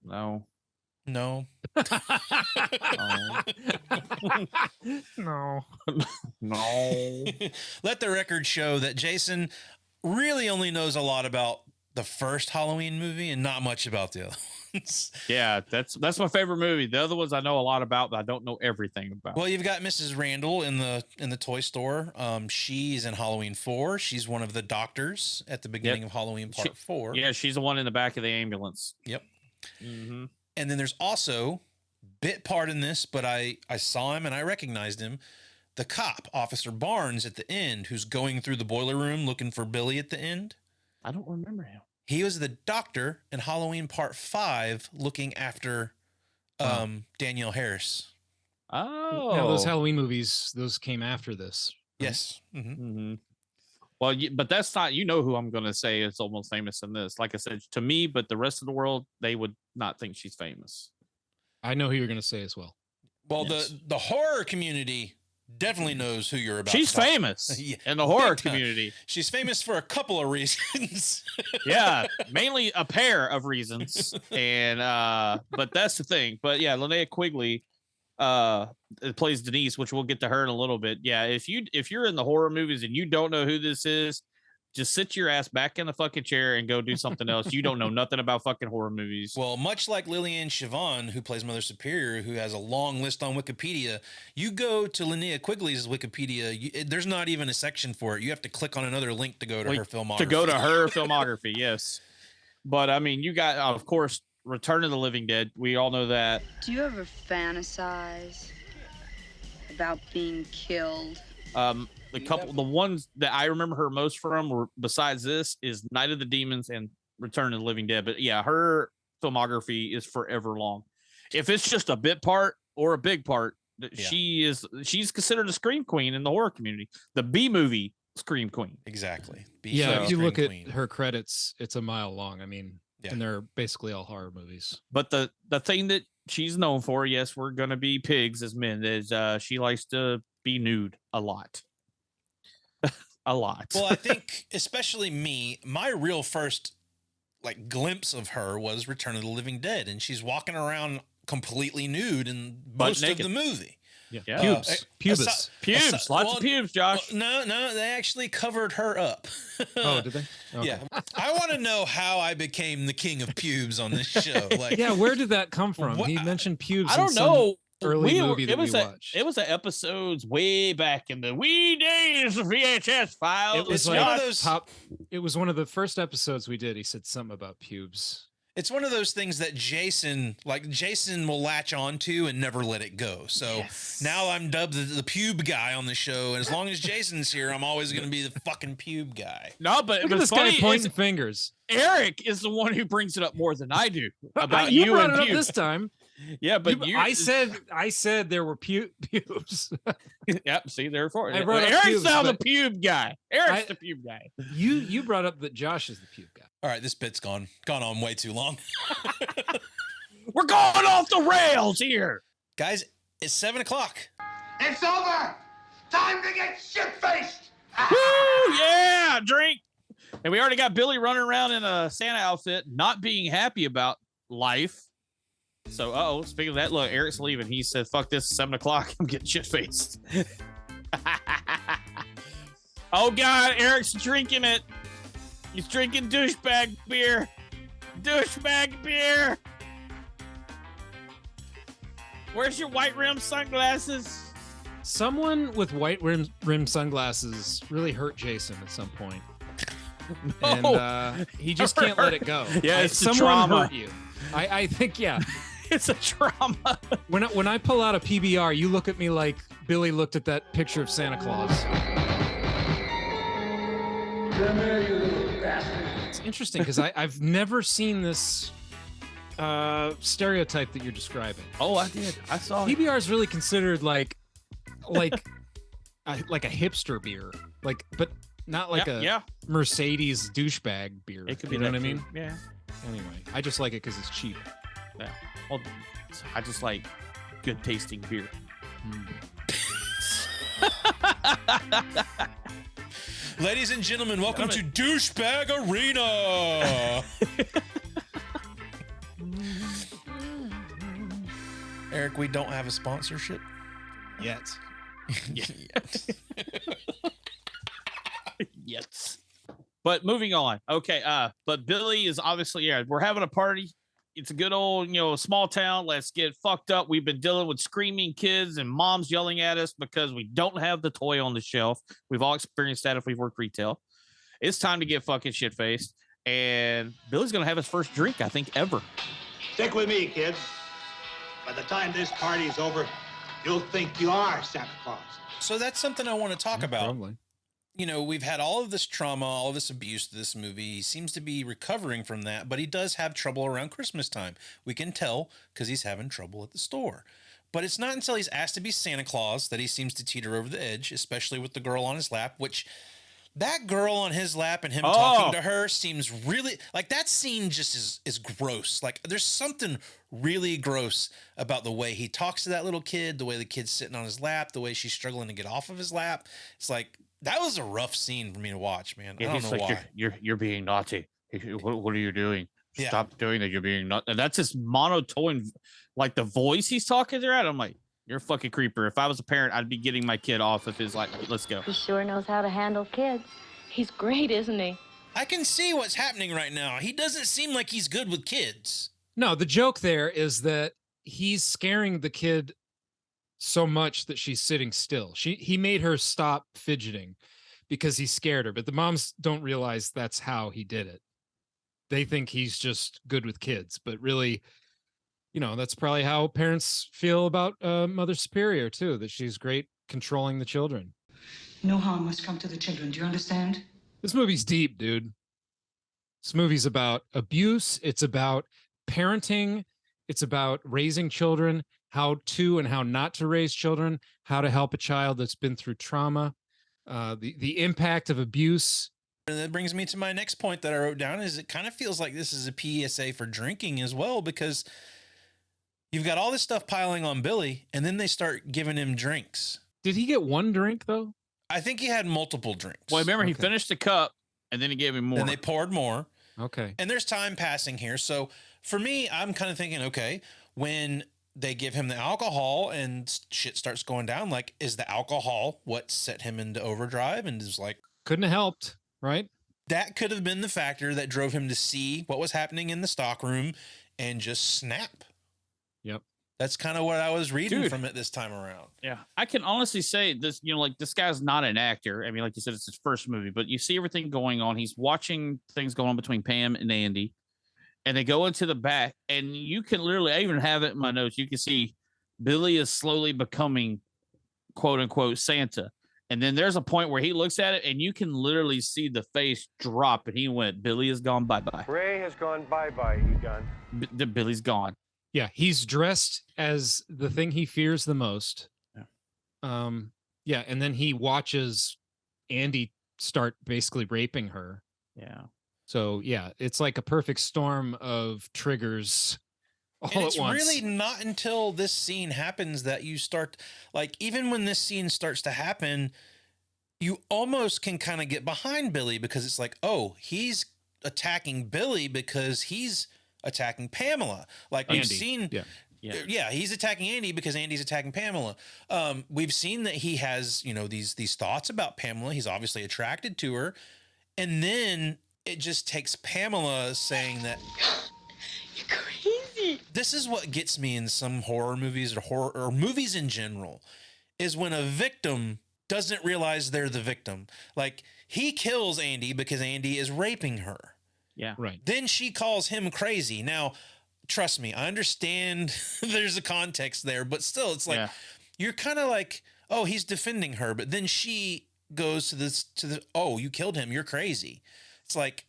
No. No. No. No. Let the record show that Jason really only knows a lot about the first Halloween movie and not much about the other ones. Yeah, that's my favorite movie. The other ones I know a lot about, but I don't know everything about. Well, you've got Mrs. Randall in the toy store. She's in Halloween 4. She's one of the doctors at the beginning of Halloween Part 4. Yeah, she's the one in the back of the ambulance. Yep. Mm-hmm. And then there's also bit part in this, but I saw him and I recognized him. The cop, Officer Barnes, at the end, who's going through the boiler room looking for Billy at the end. I don't remember him. He was the doctor in Halloween Part 5 looking after Danielle Harris. Oh. Yeah, those Halloween movies, those came after this. Yes. Well, but that's not, you know who I'm going to say is almost famous in this. Like I said, to me, but the rest of the world, they would not think she's famous. I know who you're going to say as well. Well, the horror community definitely knows who you're about. She's to talk. famous Yeah, in the horror big time. community. She's famous for a couple of reasons. Yeah, mainly a pair of reasons. And but that's the thing. But yeah, Linnea Quigley plays Denise, which we'll get to her in a little bit. Yeah, if you're in the horror movies and you don't know who this is, just sit your ass back in the fucking chair and go do something else. You don't know nothing about fucking horror movies. Well, much like Lillian Siobhan, who plays Mother Superior, who has a long list on Wikipedia, you go to Linnea Quigley's Wikipedia, there's not even a section for it. You have to click on another link to go to her filmography. To go to her filmography, yes. But I mean, you got, of course, Return of the Living Dead. We all know that. Do you ever fantasize about being killed? The ones that I remember her most from were, besides this, is Night of the Demons and Return of the Living Dead. But yeah, her filmography is forever long. If it's just a bit part or a big part, she's considered a scream queen in the horror community. The B movie scream queen. Exactly. If you look at her credits, it's a mile long. I mean, and they're basically all horror movies. But the thing that she's known for, yes, we're gonna be pigs as men, is she likes to be nude a lot. A lot. Well, I think especially me, my real first glimpse of her was Return of the Living Dead, and she's walking around completely nude in most of the movie. Yeah. Pubes. Lots of pubes, Josh. Well, no, they actually covered her up. Oh, did they? Okay. Yeah. I want to know how I became the king of pubes on this show. Where did that come from? He mentioned pubes. I don't know. Early movie that we watched. It was episodes way back in the wee days of VHS Files. It was one of those It was one of the first episodes we did. He said something about pubes. It's one of those things that Jason will latch onto and never let it go. So now I'm dubbed the pube guy on the show. And as long as Jason's here, I'm always going to be the fucking pube guy. No, but look at this guy pointing fingers. Eric is the one who brings it up more than I do about you brought and it up this time. Yeah, but I said there were pubes. Yep. See, therefore, Eric's pubes, now the pube guy. Eric's the pube guy. You brought up that Josh is the pube guy. All right, this bit's gone on way too long. We're going off the rails here, guys. It's 7:00. It's over. Time to get shit-faced. Woo! Yeah, drink. And we already got Billy running around in a Santa outfit, not being happy about life. So, speaking of that, look, Eric's leaving. He said, fuck this, 7:00. I'm getting shit-faced. Oh, God, Eric's drinking it. He's drinking douchebag beer. Douchebag beer. Where's your white rim sunglasses? Someone with white rim sunglasses really hurt Jason at some point. No. And he just can't let it go. Yeah, it's someone trauma. hurt you. I think, yeah. It's a trauma. When I pull out a PBR, you look at me like Billy looked at that picture of Santa Claus. Come here, you little bastard. It's interesting because I've never seen this stereotype that you're describing. Oh, I did. I saw it. PBR is really considered like a hipster beer, but not like a Mercedes douchebag beer. It could you be know that what I mean? too. Yeah. Anyway, I just like it because it's cheap. Yeah. Well, I just like good tasting beer. Ladies and gentlemen, welcome to Douchebag Arena. Eric, we don't have a sponsorship yet. Yes. But moving on. Okay. But Billy is obviously, we're having a party. It's a good old, small town. Let's get fucked up. We've been dealing with screaming kids and moms yelling at us because we don't have the toy on the shelf. We've all experienced that if we've worked retail. It's time to get fucking shit-faced. And Billy's going to have his first drink, I think, ever. Stick with me, kids. By the time this party's over, you'll think you are Santa Claus. So that's something I want to talk about. Probably. We've had all of this trauma, all of this abuse to this movie. He seems to be recovering from that, but he does have trouble around Christmas time. We can tell because he's having trouble at the store. But it's not until he's asked to be Santa Claus that he seems to teeter over the edge, especially with the girl on his lap, which that girl on his lap and him talking to her seems really like that scene just is gross. Like there's something really gross about the way he talks to that little kid, the way the kid's sitting on his lap, the way she's struggling to get off of his lap. It's like that was a rough scene for me to watch, man. Yeah, I don't know why. You're being naughty. What are you doing? Yeah. Stop doing that. You're being naughty. And that's his monotone, like the voice he's talking to. I'm like, you're a fucking creeper. If I was a parent, I'd be getting my kid off of his like, let's go. He sure knows how to handle kids. He's great, isn't he? I can see what's happening right now. He doesn't seem like he's good with kids. No, the joke there is that he's scaring the kid so much that she's sitting still. He made her stop fidgeting because he scared her, but the moms don't realize that's how he did it. They think he's just good with kids, but really, that's probably how parents feel about Mother Superior too, that she's great controlling the children. No harm must come to the children. Do you understand? This movie's deep, dude. This movie's about abuse. It's about parenting. It's about raising children, how to and how not to raise children, how to help a child that's been through trauma, the impact of abuse. And that brings me to my next point that I wrote down is it kind of feels like this is a PSA for drinking as well, because you've got all this stuff piling on Billy and then they start giving him drinks. Did he get one drink though? I think he had multiple drinks. Well, remember he finished the cup and then he gave him more. And they poured more. Okay. And there's time passing here. So for me, I'm kind of thinking, okay, when they give him the alcohol and shit starts going down, like, is the alcohol what set him into overdrive? And is like, couldn't have helped, right? That could have been the factor that drove him to see what was happening in the stockroom and just snap. Yep. That's kind of what I was reading from it this time around. Yeah. I can honestly say this, like this guy's not an actor. I mean, like you said, it's his first movie, but you see everything going on. He's watching things going on between Pam and Andy, and they go into the back, and you can literally, I even have it in my notes. You can see Billy is slowly becoming quote unquote Santa. And then there's a point where he looks at it and you can literally see the face drop, and he went, Billy is gone. Bye-bye. Ray has gone bye-bye, Egon. Billy's gone. Yeah, he's dressed as the thing he fears the most. Yeah. And then he watches Andy start basically raping her. Yeah. So yeah, it's like a perfect storm of triggers all and at it's once. really not until this scene happens that you start, like, even when this scene starts to happen, you almost can kind of get behind Billy, because it's like, oh, he's attacking Billy because he's attacking Pamela. Like we've seen, yeah, he's attacking Andy because Andy's attacking Pamela. We've seen that he has, these thoughts about Pamela. He's obviously attracted to her, and then it just takes Pamela saying that You're crazy. This is what gets me in some horror movies or movies in general, is when a victim doesn't realize they're the victim. Like, he kills Andy because Andy is raping her. Yeah. Right. Then she calls him crazy. Now, trust me, I understand there's a context there, but still, it's like, you're kind of like, oh, he's defending her. But then she goes to the, oh, you killed him. You're crazy. It's like,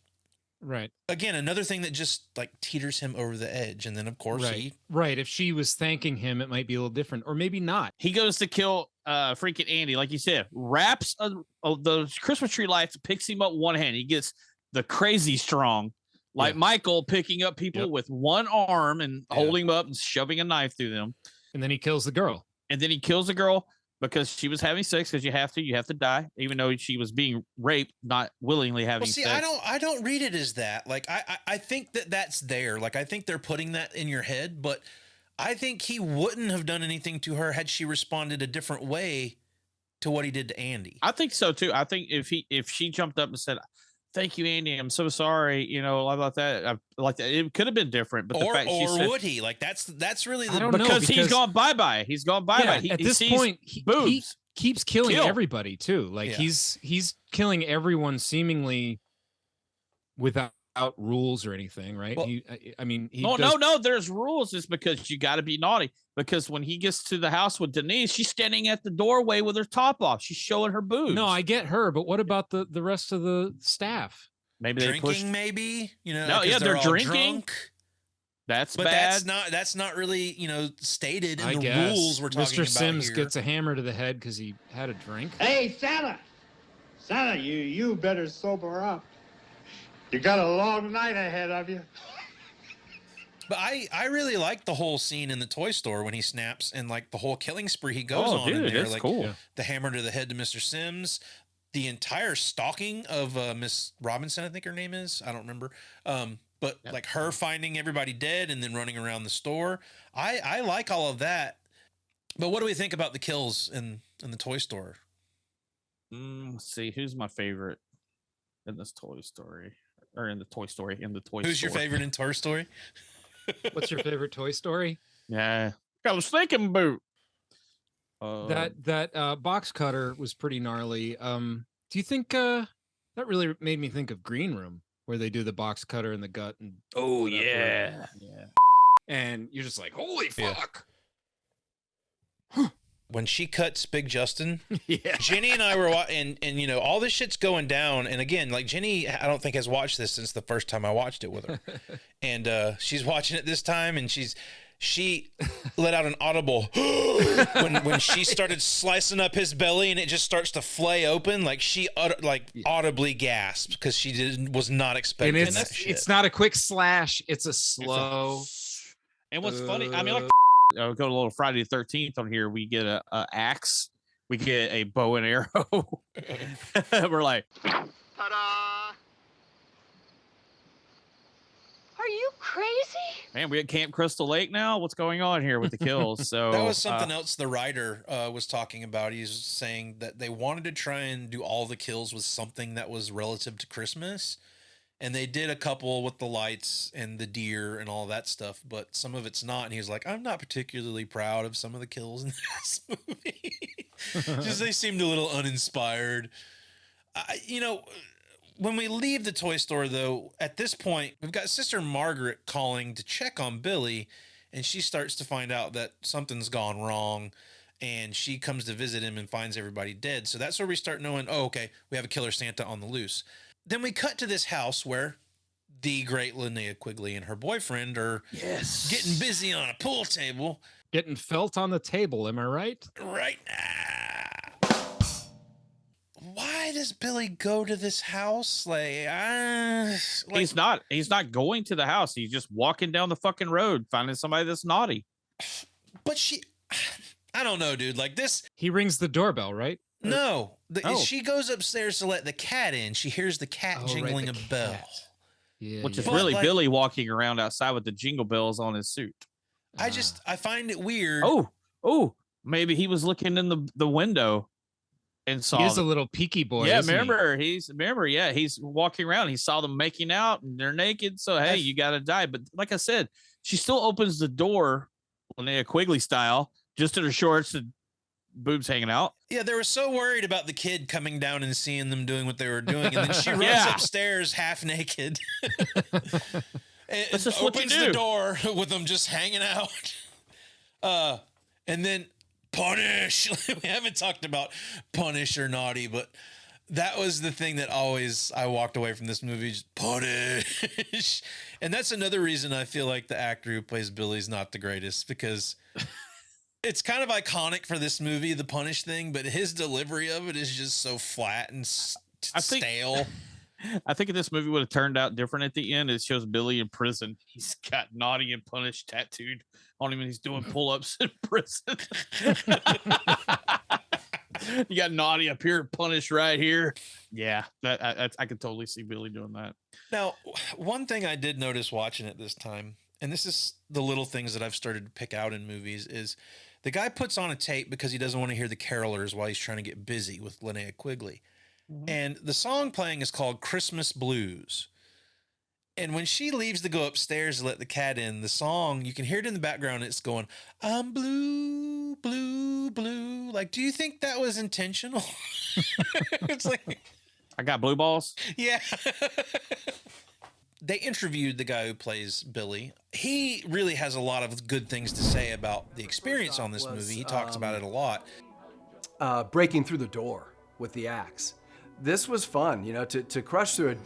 right. Again, another thing that just like teeters him over the edge. And then of course right. If she was thanking him, it might be a little different, or maybe not. He goes to kill freaking Andy, like you said, wraps the Christmas tree lights, picks him up one hand. He gets the crazy strong, like Michael picking up people with one arm and holding them up and shoving a knife through them. And then he kills the girl. Because she was having sex, because you have to die, even though she was being raped, not willingly having sex. I don't read it as that. Like, I think that's there. Like, I think they're putting that in your head, but I think he wouldn't have done anything to her had she responded a different way to what he did to Andy. I think so too. I think if she jumped up and said, "Thank you, Andy. I'm so sorry," about that. It could have been different, but the fact she said, would he? Like, that's really I don't know, because he's gone bye-bye. He's gone bye-bye. At this point, he keeps killing everybody too. Like he's killing everyone seemingly without rules or anything, right? Well, no, there's rules. It's because you got to be naughty. Because when he gets to the house with Denise, she's standing at the doorway with her top off. She's showing her boobs. No, I get her, but what about the rest of the staff? Maybe they drinking, maybe no, yeah, they're drinking. Drunk. That's but bad. that's not really, stated in the guess. rules we're talking Mr. about Sims here. gets a hammer to the head because he had a drink. Hey, Santa! Santa, you better sober up. You got a long night ahead of you. But I really like the whole scene in the toy store when he snaps and like the whole killing spree he goes on in there. That's Like cool. the hammer to the head to Mr. Sims, the entire stalking of Miss Robinson, I think her name is. I don't remember. But like her finding everybody dead and then running around the store. I like all of that. But what do we think about the kills in the toy store? Let's see, who's my favorite in this Toy Story? Or in the Toy Story, Who's your favorite in Toy Story? What's your favorite Toy Story? Yeah. I was thinking about that box cutter was pretty gnarly. Do you think that really made me think of Green Room, where they do the box cutter in the gut and yeah. and you're just like, holy fuck. When she cuts Big Justin, Yeah. Jenny and I were and all this shit's going down. And again, like Jenny, I don't think has watched this since the first time I watched it with her. And she's watching it this time, and she let out an audible when she started slicing up his belly, and it just starts to flay open. Like she audibly gasped because she was not expecting and that shit. it's not a quick slash, it's a slow. And what's funny, I mean, like go to a little Friday the 13th on here. We get a axe, we get a bow and arrow. We're like, Ta-da! Are you crazy? man, we at Camp Crystal Lake now. What's going on here with the kills? So that was something else the writer was talking about. He's saying that they wanted to try and do all the kills with something that was relative to Christmas. And they did a couple with the lights and the deer and all that stuff, but some of it's not. And he was like, I'm not particularly proud of some of the kills in this movie. Just they seemed a little uninspired. When we leave the toy store, though, at this point, we've got Sister Margaret calling to check on Billy, and she starts to find out that something's gone wrong, and she comes to visit him and finds everybody dead. So that's where we start knowing, oh, okay, we have a killer Santa on the loose. Then we cut to this house where the great Linnea Quigley and her boyfriend are getting busy on a pool table. Getting felt on the table, am I right? Right. Why does Billy go to this house? he's not going to the house. He's just walking down the fucking road, finding somebody that's naughty. But I don't know, dude. Like this. He rings the doorbell, right? No, she goes upstairs to let the cat in. She hears the cat jingling a bell. Yeah, which is really Billy walking around outside with the jingle bells on his suit. I find it weird. Oh, maybe he was looking in the window and saw. He's a little peaky boy. Yeah, isn't he? He's walking around. He saw them making out and they're naked. So hey, you gotta die. But like I said, she still opens the door, Linnea Quigley style, just in her shorts and boobs hanging out. Yeah, they were so worried about the kid coming down and seeing them doing what they were doing, and then she runs upstairs half naked. And just opens the door with them just hanging out. And then punish. We haven't talked about punish or naughty, but that was the thing that I walked away from this movie, just punish. And that's another reason I feel like the actor who plays Billy is not the greatest, because it's kind of iconic for this movie, the punish thing, but his delivery of it is just so flat and stale. I think if this movie would have turned out different at the end, it shows Billy in prison. He's got naughty and punish tattooed on him, and he's doing pull-ups in prison. You got naughty up here, punish right here. Yeah, I could totally see Billy doing that. Now, one thing I did notice watching it this time, and this is the little things that I've started to pick out in movies, is the guy puts on a tape because he doesn't want to hear the carolers while he's trying to get busy with Linnea Quigley. Mm-hmm. And the song playing is called Christmas Blues. And when she leaves to go upstairs to let the cat in, the song, you can hear it in the background. It's going, I'm blue, blue, blue. Like, do you think that was intentional? It's like, I got blue balls. Yeah. They interviewed the guy who plays Billy. He really has a lot of good things to say about the experience on this movie. He talks about it a lot. Breaking through the door with the axe. This was fun, to crush through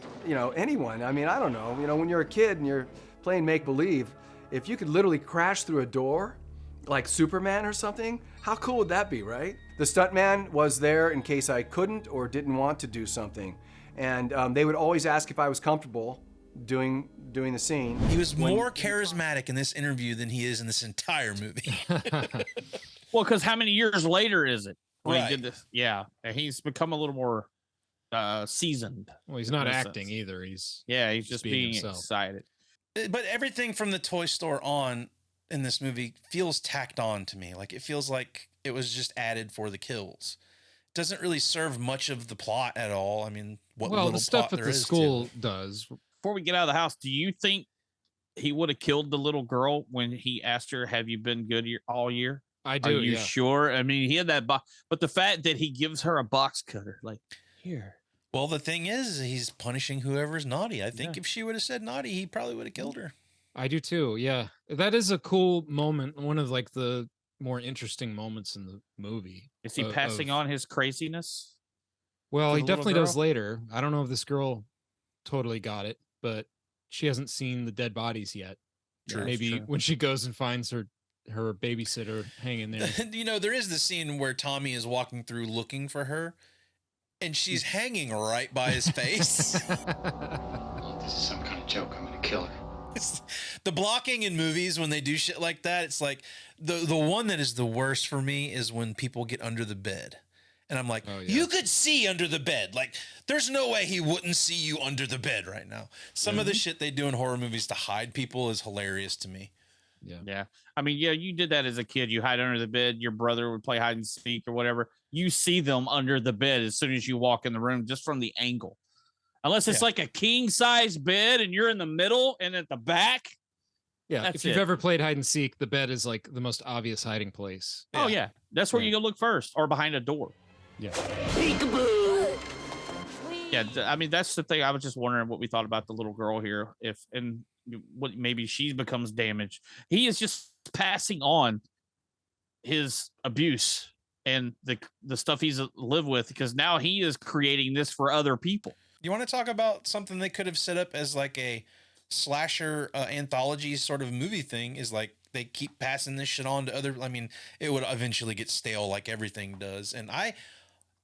anyone. I mean, I don't know, when you're a kid and you're playing make-believe, If you could literally crash through a door like Superman or something, how cool would that be, right? The stuntman was there in case I couldn't or didn't want to do something. And they would always ask if I was comfortable doing the scene. He was more charismatic in this interview than he is in this entire movie. Well, because how many years later is it when Right. he did this? Yeah, he's become a little more seasoned. Well, he's not acting either. He's just being excited. But everything from the toy store on in this movie feels tacked on to me. Like, it feels like it was just added for the kills. Doesn't really serve much of the plot at all. I mean, what Well, little the stuff plot at there the is school to it. does. Before we get out of the house, do you think he would have killed the little girl when he asked her, "Have you been good all year?" I do. Are you yeah. sure? I mean, he had that box, but the fact that he gives her a box cutter, like, here. Well, the thing is, he's punishing whoever's naughty. I think if she would have said naughty, he probably would have killed her. I do too. Yeah, that is a cool moment. One of like the more interesting moments in the movie. Is he passing on his craziness? Well, to he the little definitely does girl? later. I don't know if this girl totally got it, but she hasn't seen the dead bodies yet. True, Maybe true. when she goes and finds her babysitter hanging there. You know, there is the scene where Tommy is walking through looking for her, and she's hanging right by his face. This is some kind of joke. I'm gonna kill her. The blocking in movies when they do shit like that, it's like the one that is the worst for me is when people get under the bed. And I'm like, you could see under the bed. Like, there's no way he wouldn't see you under the bed right now. Some of the shit they do in horror movies to hide people is hilarious to me. Yeah. I mean, yeah, you did that as a kid. You hide under the bed. Your brother would play hide and seek or whatever. You see them under the bed as soon as you walk in the room, just from the angle. Unless it's like a king size bed and you're in the middle and at the back. Yeah, That's if you've it. ever played hide and seek, the bed is like the most obvious hiding place. Oh, yeah. That's where you go look first, or behind a door. Yeah. Yeah, I mean, that's the thing. I was just wondering what we thought about the little girl here. What maybe she becomes damaged. He is just passing on his abuse and the stuff he's lived with, because now he is creating this for other people. You want to talk about something they could have set up as like a slasher anthology sort of movie thing? Is like they keep passing this shit on to other. I mean, it would eventually get stale like everything does. And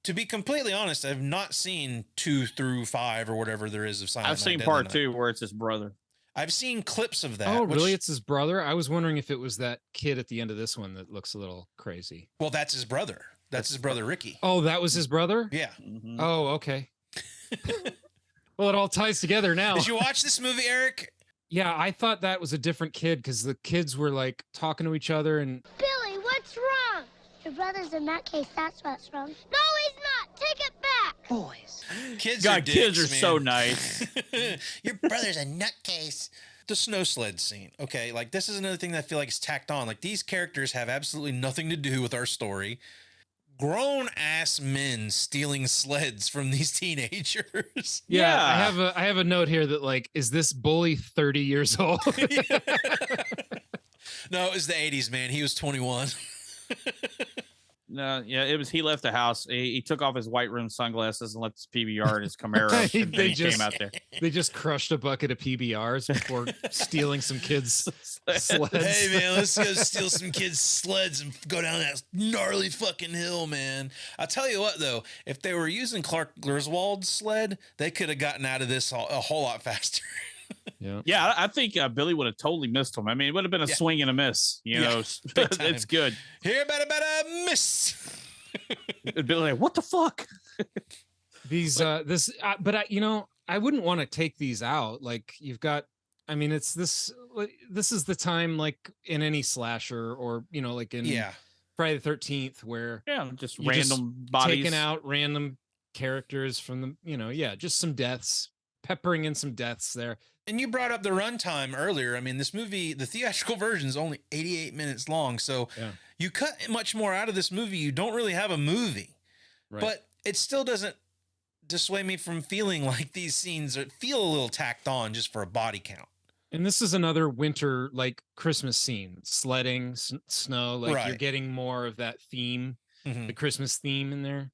to be completely honest, I've not seen 2 through 5 or whatever there is of Silent I've Night, seen Deadly part Night. 2 where it's his brother. I've seen clips of that. Oh, really? It's his brother? I was wondering if it was that kid at the end of this one that looks a little crazy. Well, that's his brother. That's his brother, Ricky. Oh, that was his brother? Yeah. Oh, okay. Well, it all ties together now. Did you watch this movie, Eric? Yeah, I thought that was a different kid because the kids were like talking to each other and Billy, what's wrong? Your brother's a nutcase, that's what's wrong. No, he's not. Take it back. Boys. Kids God, are dicks, kids are man. so nice. Your brother's a nutcase. The snow sled scene. Okay, like this is another thing that I feel like is tacked on. Like these characters have absolutely nothing to do with our story. Grown ass men stealing sleds from these teenagers. yeah, I have a note here that like, is this bully 30 years old? No, it was the 80s, man. He was 21. No, yeah, it was. He left the house. He took off his white rimmed sunglasses and left his PBR and his Camaro. And then he came out there. They just crushed a bucket of PBRs before stealing some kids' sleds. Hey, man, let's go steal some kids' sleds and go down that gnarly fucking hill, man. I'll tell you what, though, if they were using Clark Griswold's sled, they could have gotten out of this a whole lot faster. Yeah, I think Billy would have totally missed him. I mean, it would have been a swing and a miss. You know, it's good. Here, better miss. It'd be like, what the fuck? I wouldn't want to take these out. Like you've got, I mean, it's this is the time like in any slasher or, like in Friday the 13th where just you're random bodies, taking out random characters from the, just some deaths, peppering in some deaths there. And you brought up the runtime earlier. I mean, this movie, the theatrical version is only 88 minutes long. So you cut much more out of this movie. You don't really have a movie, but it still doesn't dissuade me from feeling like these scenes feel a little tacked on just for a body count. And this is another winter, like Christmas scene, sledding, snow, like you're getting more of that theme, the Christmas theme in there,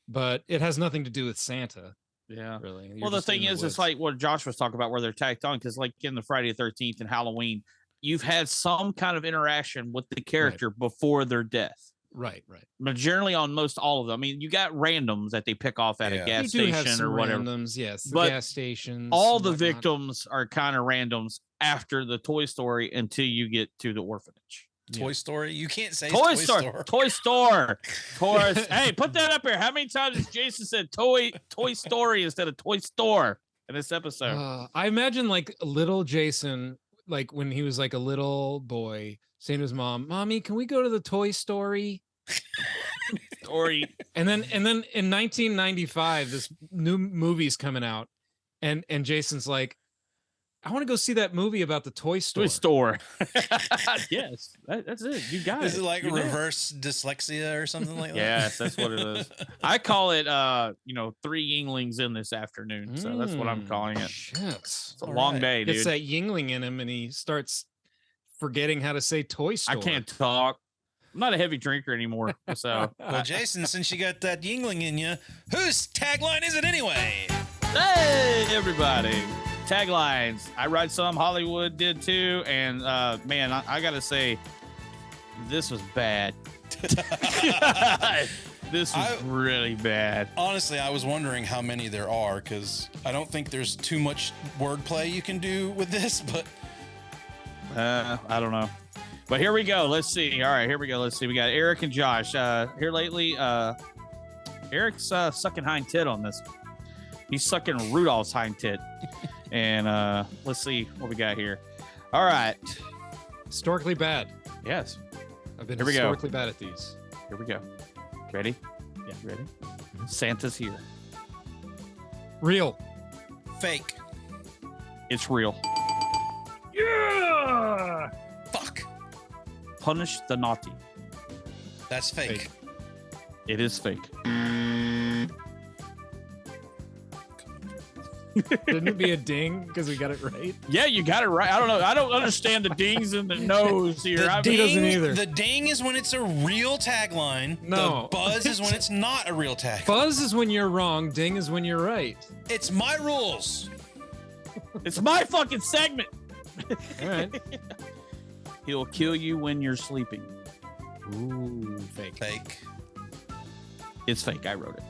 but it has nothing to do with Santa. Yeah, really. Well, the thing is, it's like what Josh was talking about, where they're tacked on, because like in the Friday the 13th and Halloween, you've had some kind of interaction with the character before their death. Right. But generally on most all of them. I mean, you got randoms that they pick off at a gas station or whatever. Randoms, yes. But gas stations. All the victims are kind of randoms after the Toy Story until you get to the orphanage. Toy Story? You can't say Toy Store. Toy Store. Hey, put that up here. How many times has Jason said Toy Story instead of Toy Store in this episode? I imagine like little Jason, like when he was like a little boy, saying to his mom, "Mommy, can we go to the Toy Story?" And then in 1995, this new movie's coming out, and Jason's like, "I want to go see that movie about the Toy Store." Toy Store. Yes, that's it. You got it. Is it like reverse dyslexia or something like that? Yes, that's what it is. I call it, 3 Yinglings in this afternoon. So that's what I'm calling it. Shit. It's a long day, dude. It's that Yingling in him, and he starts forgetting how to say Toy Store. I can't talk. I'm not a heavy drinker anymore. So, well, Jason, since you got that Yingling in you, whose tagline is it anyway? Hey, everybody. Taglines. I write some. Hollywood did too. And man, I gotta say, this was bad. This was really bad. Honestly, I was wondering how many there are because I don't think there's too much wordplay you can do with this, but I don't know. But here we go. Let's see. All right, here we go. Let's see. We got Eric and Josh here lately. Eric's sucking hind tit on this. He's sucking Rudolph's hind tit. And let's see what we got here. All right. Historically bad. Yes. I've been here we historically go. bad at these. Here we go. Ready? Yeah. Ready? Mm-hmm. Santa's here. Real. Fake. It's real. Yeah. Fuck. Punish the naughty. That's fake. It is fake. Didn't it be a ding because we got it right? Yeah, you got it right. I don't know. I don't understand the dings and the nose here. He doesn't either. The ding is when it's a real tagline. No. The buzz is when it's not a real tagline. Buzz is when you're wrong. Ding is when you're right. It's my rules. It's my fucking segment. All right. He'll kill you when you're sleeping. Ooh, fake. Fake. It's fake. I wrote it.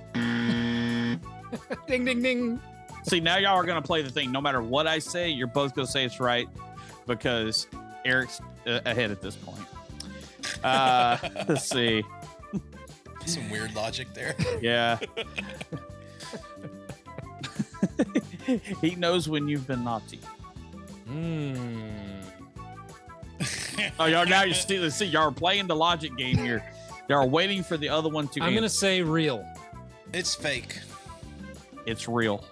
Ding, ding, ding. See, now y'all are going to play the thing. No matter what I say, you're both going to say it's right because Eric's ahead at this point. Let's see. Some weird logic there. Yeah. He knows when you've been naughty. Oh, y'all now you see y'all are playing the logic game here. Y'all are waiting for the other one to. I'm gonna say real. It's fake. It's real.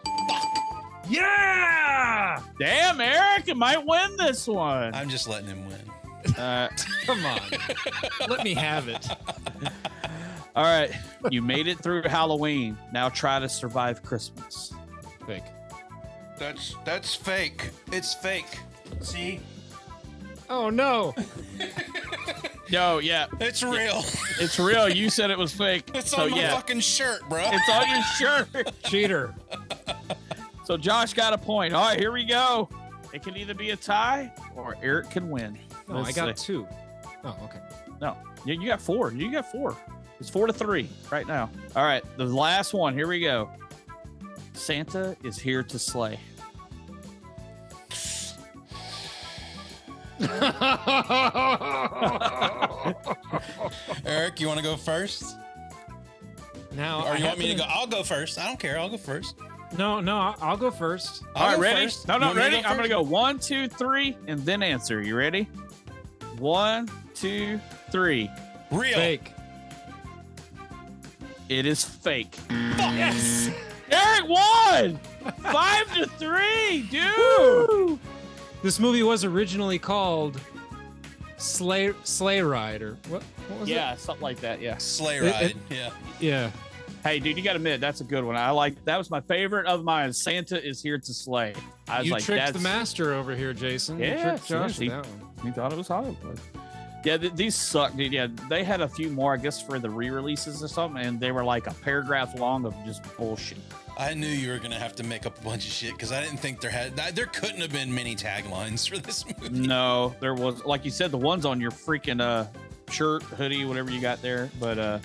Yeah! Damn, Eric, you might win this one. I'm just letting him win. Come on. Let me have it. All right. You made it through Halloween. Now try to survive Christmas. Fake. That's fake. It's fake. See? Oh, no. No, yeah. It's real. It's real. You said it was fake. It's on my fucking shirt, bro. It's on your shirt. Cheater. So Josh got a point. All right, here we go. It can either be a tie or Eric can win. No, I got 2. Oh, okay. No, you got 4. You got 4. It's 4-3 right now. All right, the last one. Here we go. Santa is here to slay. Eric, you want to go first? Now, or you want me to go? I'll go first. I don't care. I'll go first. No, I'll go first. All right, ready? First. No, ready? I'm going to go 1, 2, 3, and then answer. You ready? 1, 2, 3. Real. Fake. It is fake. Yes. Eric won. 5-3, dude. Woo! This movie was originally called Sleigh Ride, or what was it? Yeah, something like that. Yeah. Sleigh Ride. Yeah. Hey, dude, you got to admit that's a good one. That was my favorite of mine. Santa is here to slay. I was you like, tricked the master over here, Jason. Yeah, you tricked Josh with that one. He thought it was Hollywood. Yeah, these suck, dude. Yeah, they had a few more, I guess, for the re-releases or something, and they were like a paragraph long of just bullshit. I knew you were going to have to make up a bunch of shit because I didn't think there couldn't have been many taglines for this movie. No, there was, like you said, the ones on your freaking shirt, hoodie, whatever you got there. But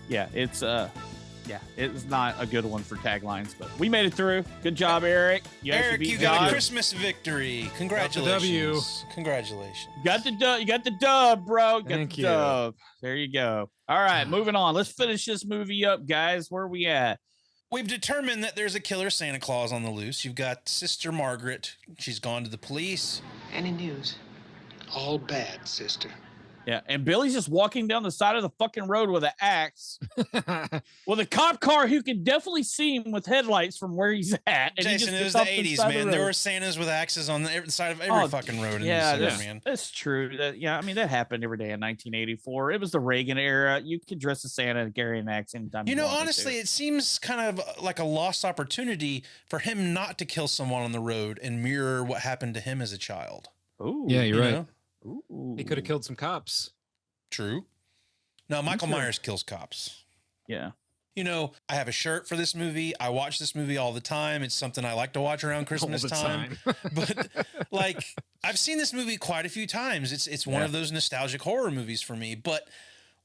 yeah, it's not a good one for taglines, but we made it through. Good job, Eric. Eric, you got a Christmas victory. Congratulations. Got the Congratulations. You got the dub, bro. Thank you. Dub. There you go. All right, moving on. Let's finish this movie up, guys. Where are we at? We've determined that there's a killer Santa Claus on the loose. You've got Sister Margaret. She's gone to the police. Any news? All bad, sister. Yeah, and Billy's just walking down the side of the fucking road with an axe, with a cop car who can definitely see him with headlights from where he's at. And Jason, it was the 80s, man. There were Santas with axes on the side of every fucking road in the city, man. That's true. I mean, that happened every day in 1984. It was the Reagan era. You could dress as Santa and carry an axe anytime you wanted honestly, to. it seems kind of like a lost opportunity for him not to kill someone on the road and mirror what happened to him as a child. Ooh, yeah, you're right. Know? Ooh. He could have killed some cops. True. No, Michael Myers kills cops. Yeah. I have a shirt for this movie. I watch this movie all the time. It's something I like to watch around Christmas time. But like, I've seen this movie quite a few times. It's one of those nostalgic horror movies for me. But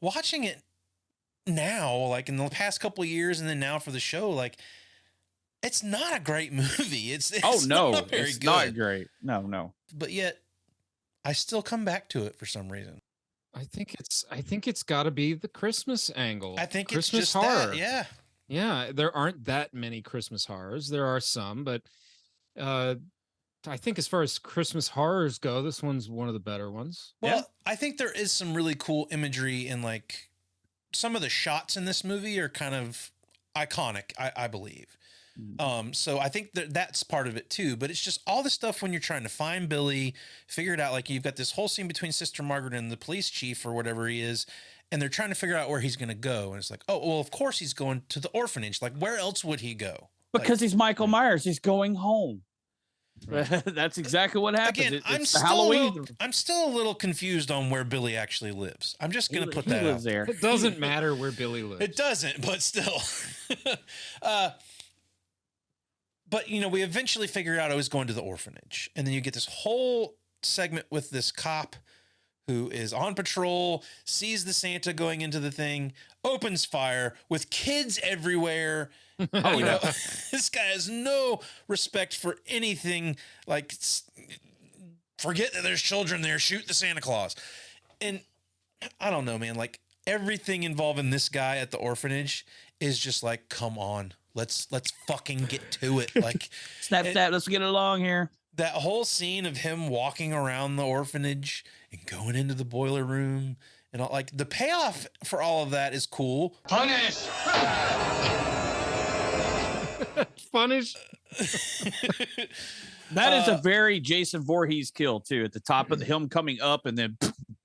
watching it now, like in the past couple of years, and then now for the show, like, it's not a great movie. It's not very good. Not great. No. But yet, I still come back to it for some reason. I think it's got to be the Christmas angle. I think Christmas it's just horror. that, yeah. There aren't that many Christmas horrors. There are some, but I think as far as Christmas horrors go, this one's one of the better ones. Well, I think there is some really cool imagery in like some of the shots in this movie are kind of iconic, I believe. So I think that's part of it too, but it's just all the stuff when you're trying to find Billy, figure it out. Like you've got this whole scene between Sister Margaret and the police chief or whatever he is, and they're trying to figure out where he's going to go. And it's like, oh, well, of course he's going to the orphanage. Like where else would he go? Because he's Michael Myers. He's going home. Right. That's exactly what happens. Again, I'm still a little confused on where Billy actually lives. I'm just going to put that out there. It doesn't matter where Billy lives. It doesn't, but still. But, we eventually figured out I was going to the orphanage. And then you get this whole segment with this cop who is on patrol, sees the Santa going into the thing, opens fire with kids everywhere. This guy has no respect for anything. Like, forget that there's children there. Shoot the Santa Claus. And I don't know, man. Like, everything involving this guy at the orphanage is just like, come on. Let's fucking get to it. Like snap, let's get along here. That whole scene of him walking around the orphanage and going into the boiler room and all, like the payoff for all of that is cool. Punish. Punish. That is a very Jason Voorhees kill too. At the top of him coming up and then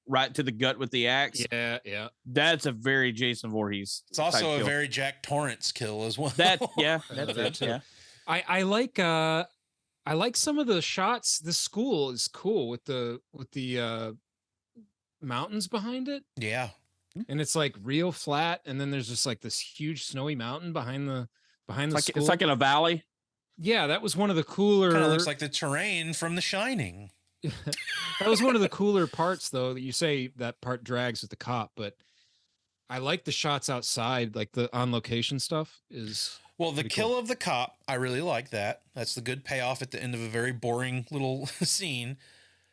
right to the gut with the axe. Yeah. That's a very Jason Voorhees. It's also a very Jack Torrance kill as well. That's it. Yeah. I like some of the shots. The school is cool with the mountains behind it. Yeah. And it's like real flat, and then there's just like this huge snowy mountain behind the school. It's like in a valley. Yeah, that was one of the cooler. Kind of looks like the terrain from The Shining. That was one of the cooler parts, though. That you say that part drags with the cop, but I like the shots outside, like the on location stuff is. Well, the kill of the cop, I really like that. That's the good payoff at the end of a very boring little scene.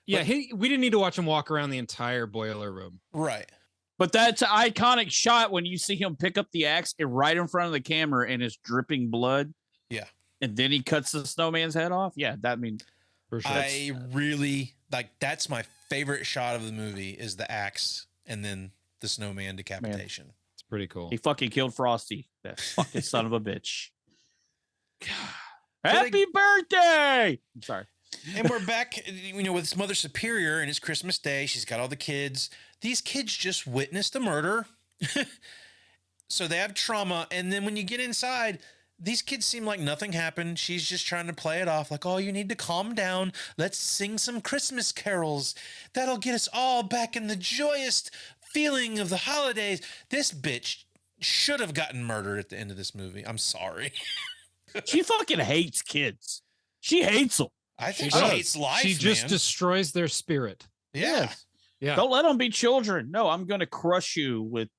Yeah, we didn't need to watch him walk around the entire boiler room. Right. But that's an iconic shot when you see him pick up the axe and right in front of the camera and it's dripping blood. Yeah. And then he cuts the snowman's head off. Yeah, that means for sure. I really like that's my favorite shot of the movie is the axe and then the snowman decapitation. Man, it's pretty cool. He fucking killed Frosty. That fucking son of a bitch. Happy birthday! I'm sorry. And we're back, with Mother Superior, and it's Christmas Day. She's got all the kids. These kids just witnessed a murder. So they have trauma. And then when you get inside, these kids seem like nothing happened. She's just trying to play it off like, oh, you need to calm down. Let's sing some Christmas carols. That'll get us all back in the joyous feeling of the holidays. This bitch should have gotten murdered at the end of this movie. I'm sorry. She fucking hates kids. She hates them. I think she hates life. She just destroys their spirit. Yeah. Yeah. Don't let them be children. No, I'm going to crush you with,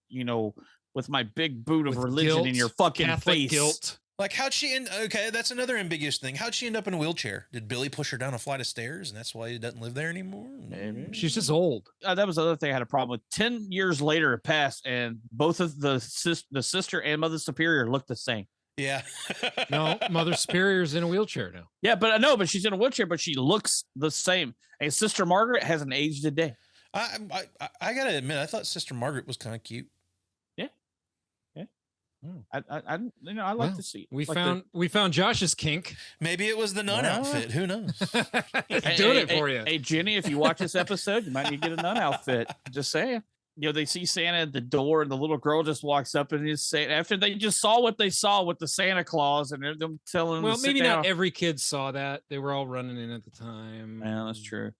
with my big boot of religion in your fucking Catholic face. Guilt. Like, how'd she end? Okay, that's another ambiguous thing. How'd she end up in a wheelchair? Did Billy push her down a flight of stairs, and that's why he doesn't live there anymore? Maybe. She's just old. That was the other thing I had a problem with. 10 years later it passed, and both of the sister and Mother Superior looked the same. Yeah. No, Mother Superior's in a wheelchair now. Yeah, but she's in a wheelchair, but she looks the same. And Sister Margaret hasn't aged a day. I gotta admit, I thought Sister Margaret was kind of cute. Yeah. I like to see. We found Josh's kink. Maybe it was the nun outfit. Who knows? Doing it for you. Hey, Jenny, if you watch this episode, you might need to get a nun outfit. Just saying. They see Santa at the door, and the little girl just walks up and is saying, after they just saw what they saw with the Santa Claus, and they're them telling them. Well, maybe not every kid saw that. They were all running in at the time. Yeah, that's true.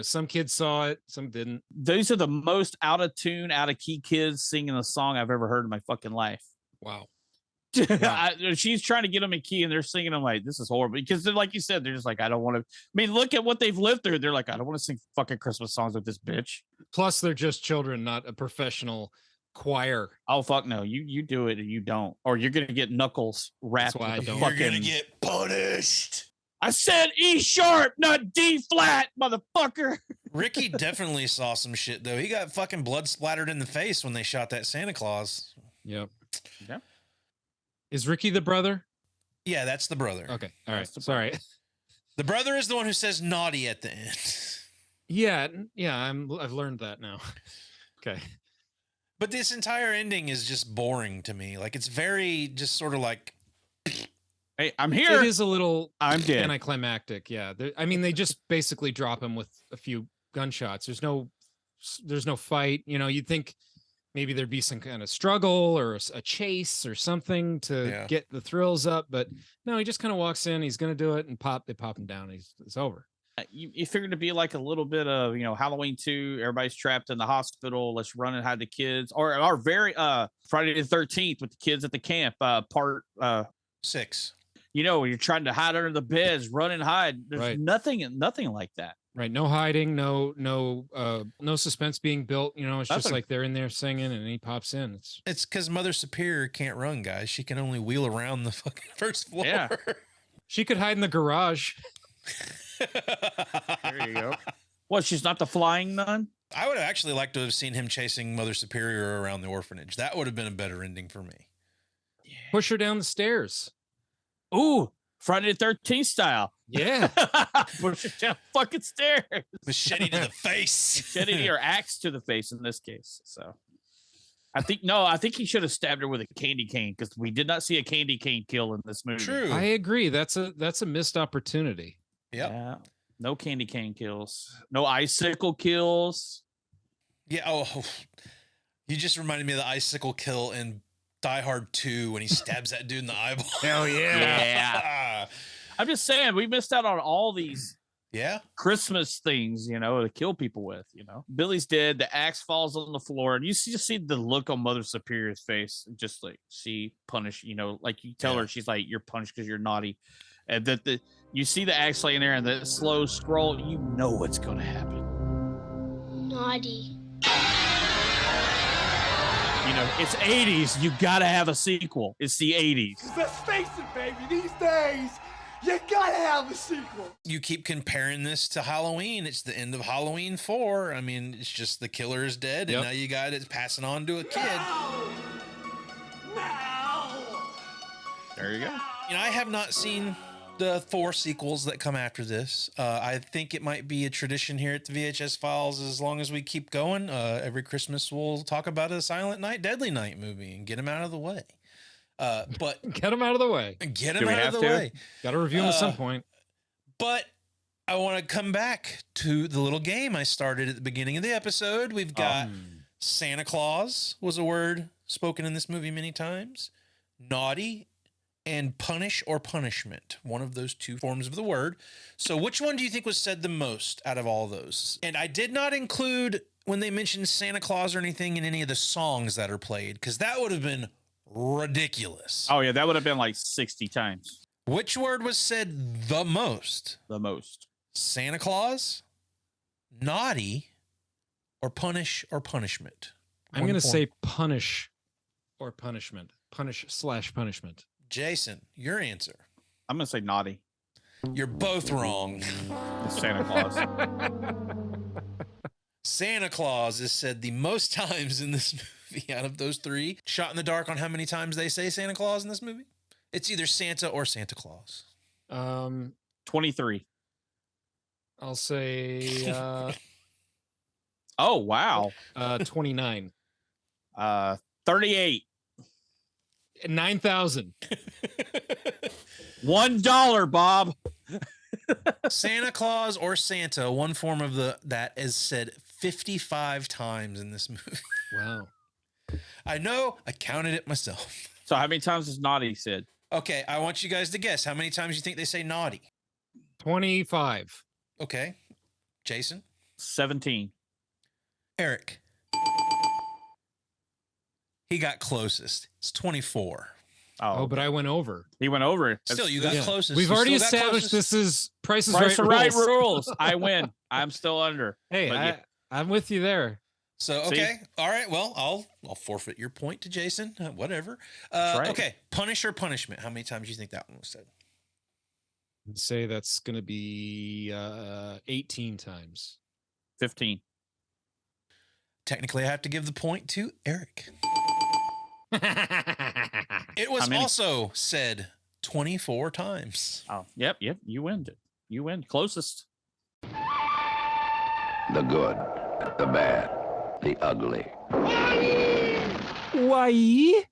Some kids saw it, some didn't. Those are the most out of tune, out of key kids singing a song I've ever heard in my fucking life. Wow. She's trying to get them in key, and they're singing. I'm like, this is horrible, because they're like you said, they're just like, I don't want to. I mean, look at what they've lived through. They're like, I don't want to sing fucking Christmas songs with this bitch. Plus, they're just children, not a professional choir. Oh fuck no, you do it and you don't, or you're gonna get knuckles wrapped. That's why I don't. You're gonna get punished. I said E sharp, not D flat, motherfucker. Ricky definitely saw some shit though. He got fucking blood splattered in the face when they shot that Santa Claus. Yep. Yeah. Is Ricky the brother? Yeah, that's the brother. Okay. All right. Sorry. The brother is the one who says naughty at the end. Yeah. I've learned that now. Okay. But this entire ending is just boring to me. Like, it's very just sort of like, hey, I'm here. It is a little I'm dead. Anticlimactic. Yeah. They just basically drop him with a few gunshots. There's no fight. You'd think maybe there'd be some kind of struggle or a chase or something to get the thrills up. But no, he just kind of walks in. He's going to do it and they pop him down. It's over. You figured to be like a little bit of, Halloween 2, everybody's trapped in the hospital. Let's run and hide the kids, or our very Friday the 13th with the kids at the camp, part 6. You're trying to hide under the beds, run and hide. There's nothing like that. Right. No hiding, no suspense being built. It's just like they're in there singing and he pops in. It's because Mother Superior can't run, guys. She can only wheel around the fucking first floor. Yeah. She could hide in the garage. There you go. What, she's not the flying nun? I would have actually liked to have seen him chasing Mother Superior around the orphanage. That would have been a better ending for me. Yeah. Push her down the stairs. Ooh, Friday the 13th style. Yeah. Push her down fucking stairs. Machete to the face. Machete or axe to the face in this case. So I think he should have stabbed her with a candy cane, because we did not see a candy cane kill in this movie. True. I agree. That's a missed opportunity. Yep. Yeah. No candy cane kills. No icicle kills. Yeah. Oh, you just reminded me of the icicle kill in Die Hard 2 when he stabs that dude in the eyeball. Hell yeah. Yeah. I'm just saying, we missed out on all these Christmas things, to kill people with, Billy's dead, the axe falls on the floor, and you just see the look on Mother Superior's face, just like she punished, like you tell her, she's like, you're punished because you're naughty. And that you see the axe laying there and the slow scroll, what's going to happen. Naughty. It's 80s. You got to have a sequel. It's the 80s. Let's face it, baby. These days, you got to have a sequel. You keep comparing this to Halloween. It's the end of Halloween 4. I mean, it's just the killer is dead, and now you got it passing on to a kid. No. There you go. I have not seen the 4 sequels that come after this. I think it might be a tradition here at the VHS Files. As long as we keep going, every Christmas we'll talk about a Silent Night, Deadly Night movie and get them out of the way. But get them out of the way. Get them out of the way. Got to review them at some point. But I want to come back to the little game I started at the beginning of the episode. We've got Santa Claus was a word spoken in this movie many times. Naughty and punish or punishment, one of those two forms of the word. So which one do you think was said the most out of all those? And I did not include when they mentioned Santa Claus or anything in any of the songs that are played, because that would have been ridiculous. Oh, yeah, that would have been like 60 times. Which word was said the most? The most. Santa Claus, naughty, or punish or punishment? I'm going to say punish or punishment. Punish/punishment. Jason, your answer. I'm going to say naughty. You're both wrong. It's Santa Claus. Santa Claus is said the most times in this movie out of those three. Shot in the dark on how many times they say Santa Claus in this movie? It's either Santa or Santa Claus. 23. I'll say oh, wow. 29. 38. 9,000. $1, Bob. Santa Claus or Santa, one form of that is said 55 times in this movie. Wow. I know, I counted it myself. So how many times is naughty said? Okay, I want you guys to guess how many times you think they say naughty. 25. Okay. Jason? 17. Eric? He got closest. It's 24. Oh, but I went over. He went over it. Still, you got closest. We've You already still got established closest. this is Price is Price Right is Right rules. I win. I'm still under. Hey, But I'm with you there. So, okay. All right. Well, I'll forfeit your point to Jason. Whatever. right. Okay. Punish or punishment. How many times do you think that one was said? I'd say that's going to be 18 times. 15. Technically, I have to give the point to Eric. It was also said 24 times. Oh, yep. You win it. You win. Closest. The good, the bad, the ugly. Why?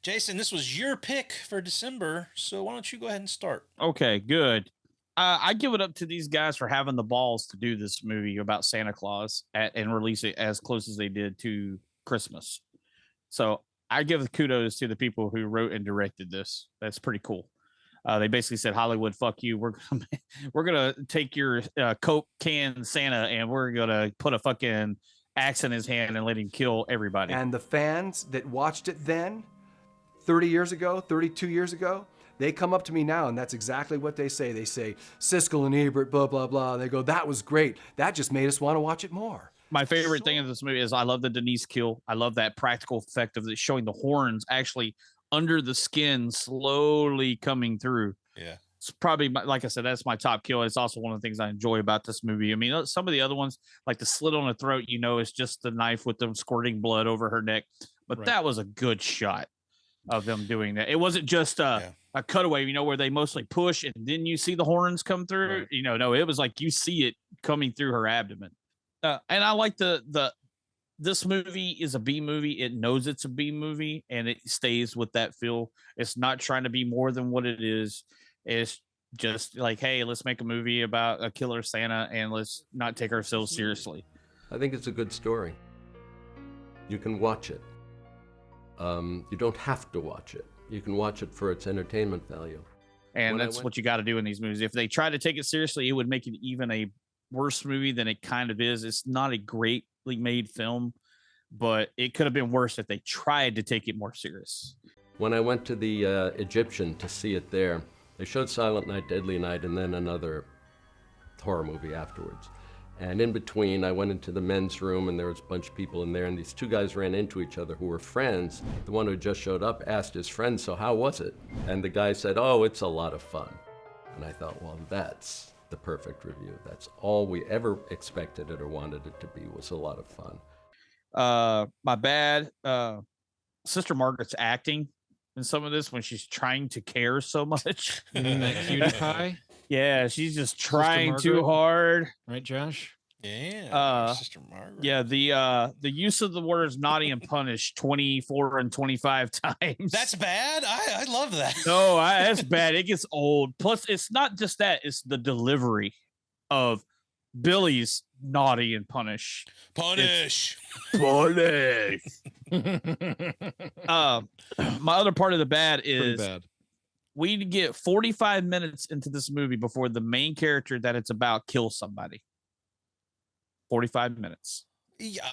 Jason, this was your pick for December, so why don't you go ahead and start? Okay, good. I give it up to these guys for having the balls to do this movie about Santa Claus and release it as close as they did to Christmas. So I give the kudos to the people who wrote and directed this. That's pretty cool. They basically said, Hollywood, fuck you. We're gonna take your Coke can Santa and we're gonna put a fucking axe in his hand and let him kill everybody. And the fans that watched it then, 30 years ago, 32 years ago, they come up to me now and that's exactly what they say. They say, Siskel and Ebert, blah, blah, blah. They go, that was great. That just made us want to watch it more. My favorite thing of this movie is I love the Denise kill. I love that practical effect of it showing the horns actually under the skin slowly coming through. Yeah. It's probably, like I said, that's my top kill. It's also one of the things I enjoy about this movie. I mean, some of the other ones, like the slit on the throat, it's just the knife with them squirting blood over her neck. But that was a good shot of them doing that. It wasn't just a cutaway, where they mostly push and then you see the horns come through. Right. No, it was like you see it coming through her abdomen. And I like this movie is a B movie. It knows it's a B movie and it stays with that feel. It's not trying to be more than what it is. It's just like, hey, let's make a movie about a killer Santa and let's not take ourselves seriously. I think it's a good story. You can watch it. You don't have to watch it. You can watch it for its entertainment value. And that's what you got to do in these movies. If they try to take it seriously, it would make it even a worse movie than it kind of is. It's not a greatly made film, but it could have been worse if they tried to take it more serious. When I went to the Egyptian to see it there, they showed Silent Night, Deadly Night, and then another horror movie afterwards. And in between, I went into the men's room, and there was a bunch of people in there, and these two guys ran into each other who were friends. The one who just showed up asked his friend, so how was it? And the guy said, oh, it's a lot of fun. And I thought, well, that's the perfect review. That's all we ever expected it or wanted it to be, was a lot of fun. My bad. Sister Margaret's acting in some of this when she's trying to care so much. You mean that cutie pie? Yeah, she's just trying too hard. Right, Josh? Yeah. Sister Margaret. Yeah, the use of the words naughty and punish 24 and 25 times. That's bad. I love that. No, that's bad. It gets old. Plus, it's not just that, it's the delivery of Billy's naughty and punish. Punish. Punish. My other part of the bad is bad. We get 45 minutes into this movie before the main character that it's about kills somebody. 45 minutes. Yeah,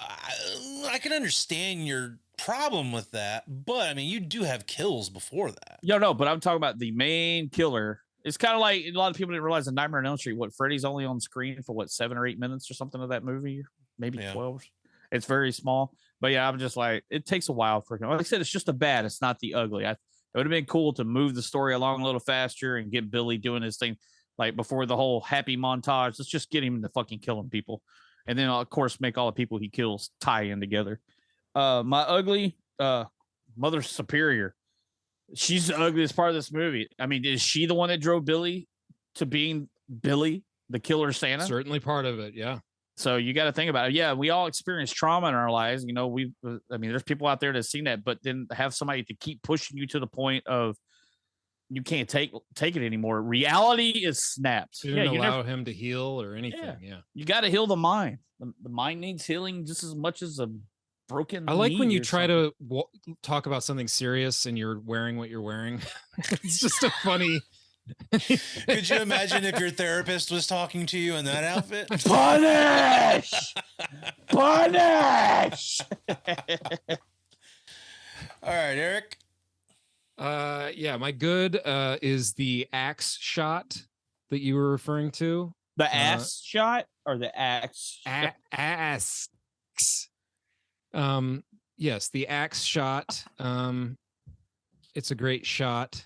I can understand your problem with that, but I mean, you do have kills before that. No, but I'm talking about the main killer. It's kind of like a lot of people didn't realize in Nightmare on Elm Street, Freddy's only on screen for 7 or 8 minutes or something of that movie, maybe 12. It's very small, but yeah, I'm just like, it takes a while for him. Like I said, it's just the bad. It's not the ugly. It would have been cool to move the story along a little faster and get Billy doing his thing, like before the whole happy montage. Let's just get him to fucking killing people, and then of course make all the people he kills tie in together. My ugly, Mother Superior. She's the ugliest part of this movie. I mean, is she the one that drove Billy to being Billy, the killer Santa? Certainly part of it, yeah. So you got to think about it. Yeah, we all experience trauma in our lives. You know, there's people out there that have seen that, but then have somebody to keep pushing you to the point of you can't take it anymore. Reality is snapped. You didn't allow him to heal or anything. Yeah. You got to heal the mind. The mind needs healing just as much as a broken. I like when you try to talk about something serious and you're wearing what you're wearing. It's just a funny. Could you imagine if your therapist was talking to you in that outfit? Punish! Punish! All right, Eric. Yeah, my good is the axe shot that you were referring to. The ass shot or the axe? Ass. Yes, the axe shot. It's a great shot.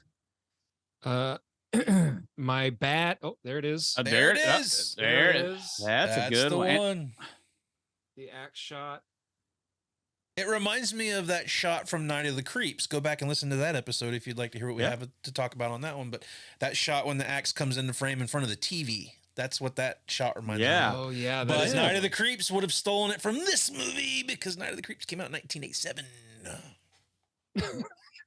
My bat. Oh, there it is. There it is. There it is. That's a good one. The axe shot. It reminds me of that shot from Night of the Creeps. Go back and listen to that episode if you'd like to hear what we have to talk about on that one. But that shot when the axe comes into frame in front of the TV. That's what that shot reminds me of. Oh, yeah. But Night of the Creeps would have stolen it from this movie because Night of the Creeps came out in 1987.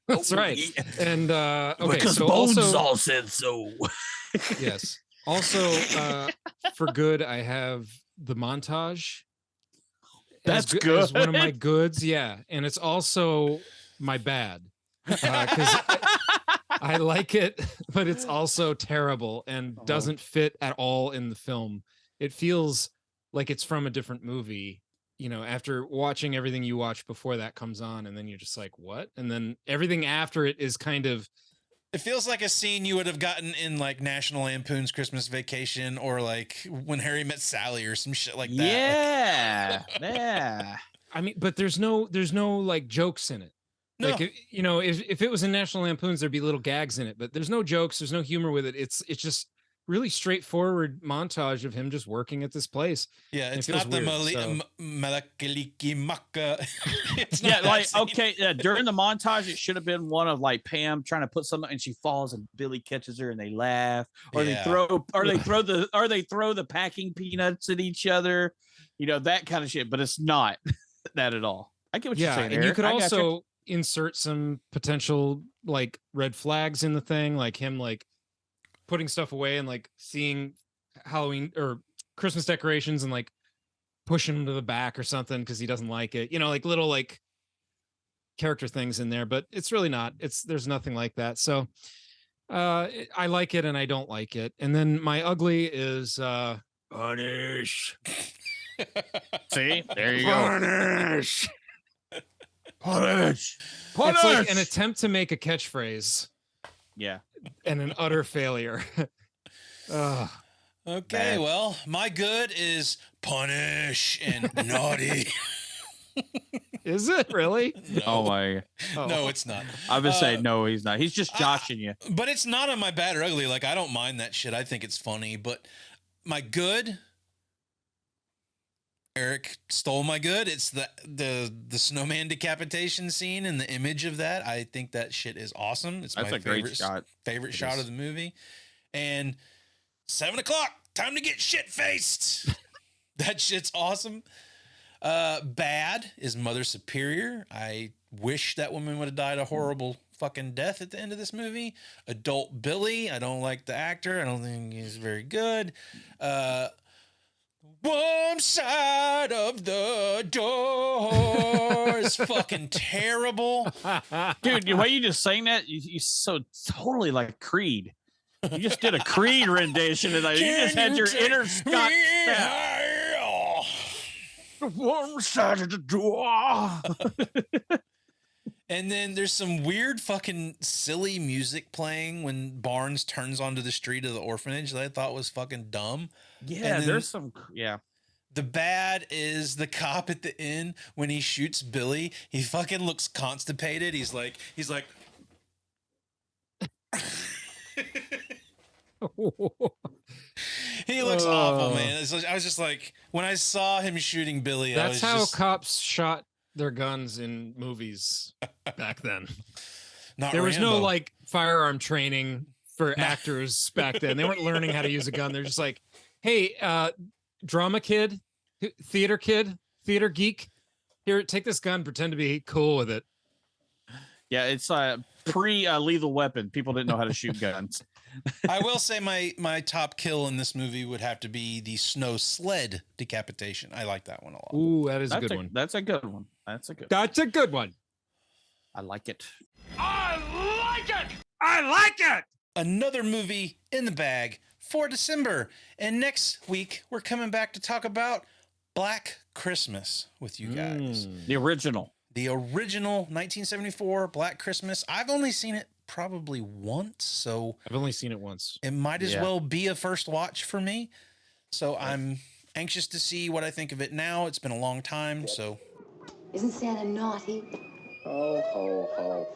That's right. And okay, because so Bones also, all said so. Yes. Also, for good, I have the montage. That's good. As one of my goods, yeah, and it's also my bad because I like it, but it's also terrible and doesn't fit at all in the film. It feels like it's from a different movie. You know, after watching everything you watched before that comes on, and then you're just like, what? And then everything after it is kind of. It feels like a scene you would have gotten in like National Lampoon's Christmas Vacation or like When Harry Met Sally or some shit like that. Yeah. Yeah. I mean, but there's no like jokes in it. No. Like, if it was in National Lampoon's, there'd be little gags in it, but there's no jokes. There's no humor with it. It's just really straightforward montage of him just working at this place. Yeah, it's not the Malakaliki Maka. Yeah, like okay, during the montage, it should have been one of like Pam trying to put something, and she falls, and Billy catches her, and they laugh, or they throw the packing peanuts at each other, that kind of shit. But it's not that at all. I get what you're saying. And Eric. you could also insert some potential like red flags in the thing, like him like putting stuff away and like seeing Halloween or Christmas decorations and like pushing them to the back or something because he doesn't like it, like little like character things in there, but it's really not. There's nothing like that. So I like it and I don't like it. And then my ugly is punish. See, there you Punish. Punish. Punish. It's like an attempt to make a catchphrase. Yeah. And an utter failure. Okay, well, my good is punish and naughty. Is it really? No. Oh my! No, it's not. I would say no, he's not. He's just joshing you. But it's not on my bad or ugly. Like I don't mind that shit. I think it's funny. But my good, Eric stole my good. It's the snowman decapitation scene and the image of that. I think that shit is awesome. It's my favorite shot of the movie. And 7 o'clock, time to get shit faced. That shit's awesome. Bad is Mother Superior. I wish that woman would have died a horrible fucking death at the end of this movie. Adult Billy, I don't like the actor. I don't think he's very good. One side of the door is fucking terrible. Dude, the way you just sang that, you so totally like Creed. You just did a Creed rendition, and you just had your inner Scott. One side of the door. And then there's some weird fucking silly music playing when Barnes turns onto the street of the orphanage that I thought was fucking dumb. Yeah, there's some. Yeah. The bad is the cop at the end when he shoots Billy. He fucking looks constipated. He's like. He looks awful, man. I was just like, when I saw him shooting Billy, that's how cops shot their guns in movies back then. There was no like firearm training for actors back then. They weren't learning how to use a gun. They're just like, hey, drama kid, theater geek, here, take this gun, pretend to be cool with it. Yeah, it's pre-lethal weapon. People didn't know how to shoot guns. I will say my top kill in this movie would have to be the snow sled decapitation. I like that one a lot. Ooh, that's a good one. That's a good one. That's a good one. I like it. I like it! Another movie in the bag for December. And next week, we're coming back to talk about Black Christmas with you guys. The original 1974 Black Christmas. I've only seen it probably once, so I've only seen it once. It might as well be a first watch for me. So I'm anxious to see what I think of it now. It's been a long time, so. Isn't Santa naughty? Ho, ho, ho.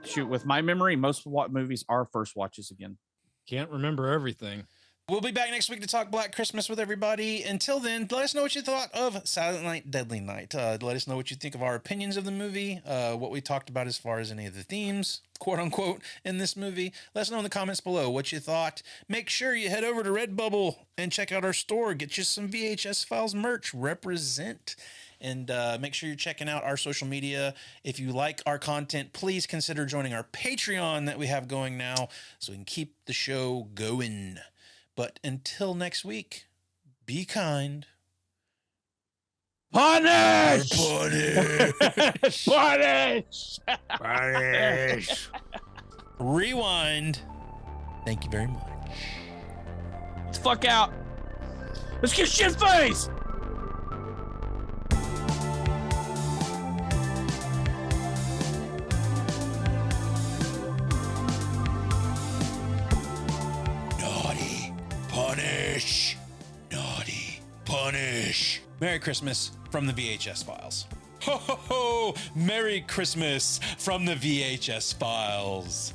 Shoot, with my memory, most movies are first watches again. Can't remember everything. We'll be back next week to talk Black Christmas with everybody. Until then, let us know what you thought of Silent Night, Deadly Night. Let us know what you think of our opinions of the movie, what we talked about as far as any of the themes, quote unquote, in this movie. Let us know in the comments below what you thought. Make sure you head over to Redbubble and check out our store. Get you some VHS Files merch. Represent. And make sure you're checking out our social media. If you like our content, please consider joining our Patreon that we have going now so we can keep the show going. But until next week, be kind. Punish! Punish! Punish! Punish! Rewind. Thank you very much. Let's fuck out. Let's get shit face! Punish. Naughty. Punish. Merry Christmas from the VHS Files. Ho, ho, ho. Merry Christmas from the VHS Files.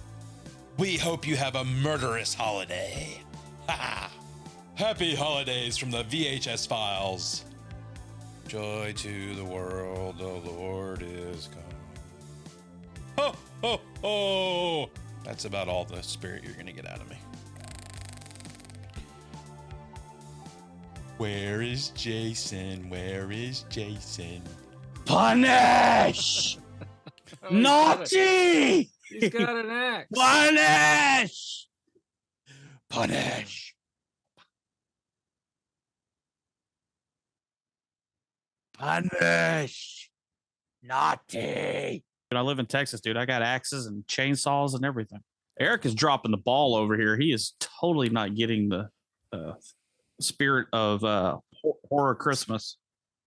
We hope you have a murderous holiday. Ha ha. Happy holidays from the VHS Files. Joy to the world, the Lord is come. Ho, ho, ho. That's about all the spirit you're going to get out of me. Where is Jason? Where is Jason? Punish! Naughty! He's got an axe. Punish! Punish! Punish! Naughty! I live in Texas, dude. I got axes and chainsaws and everything. Eric is dropping the ball over here. He is totally not getting the spirit of horror Christmas.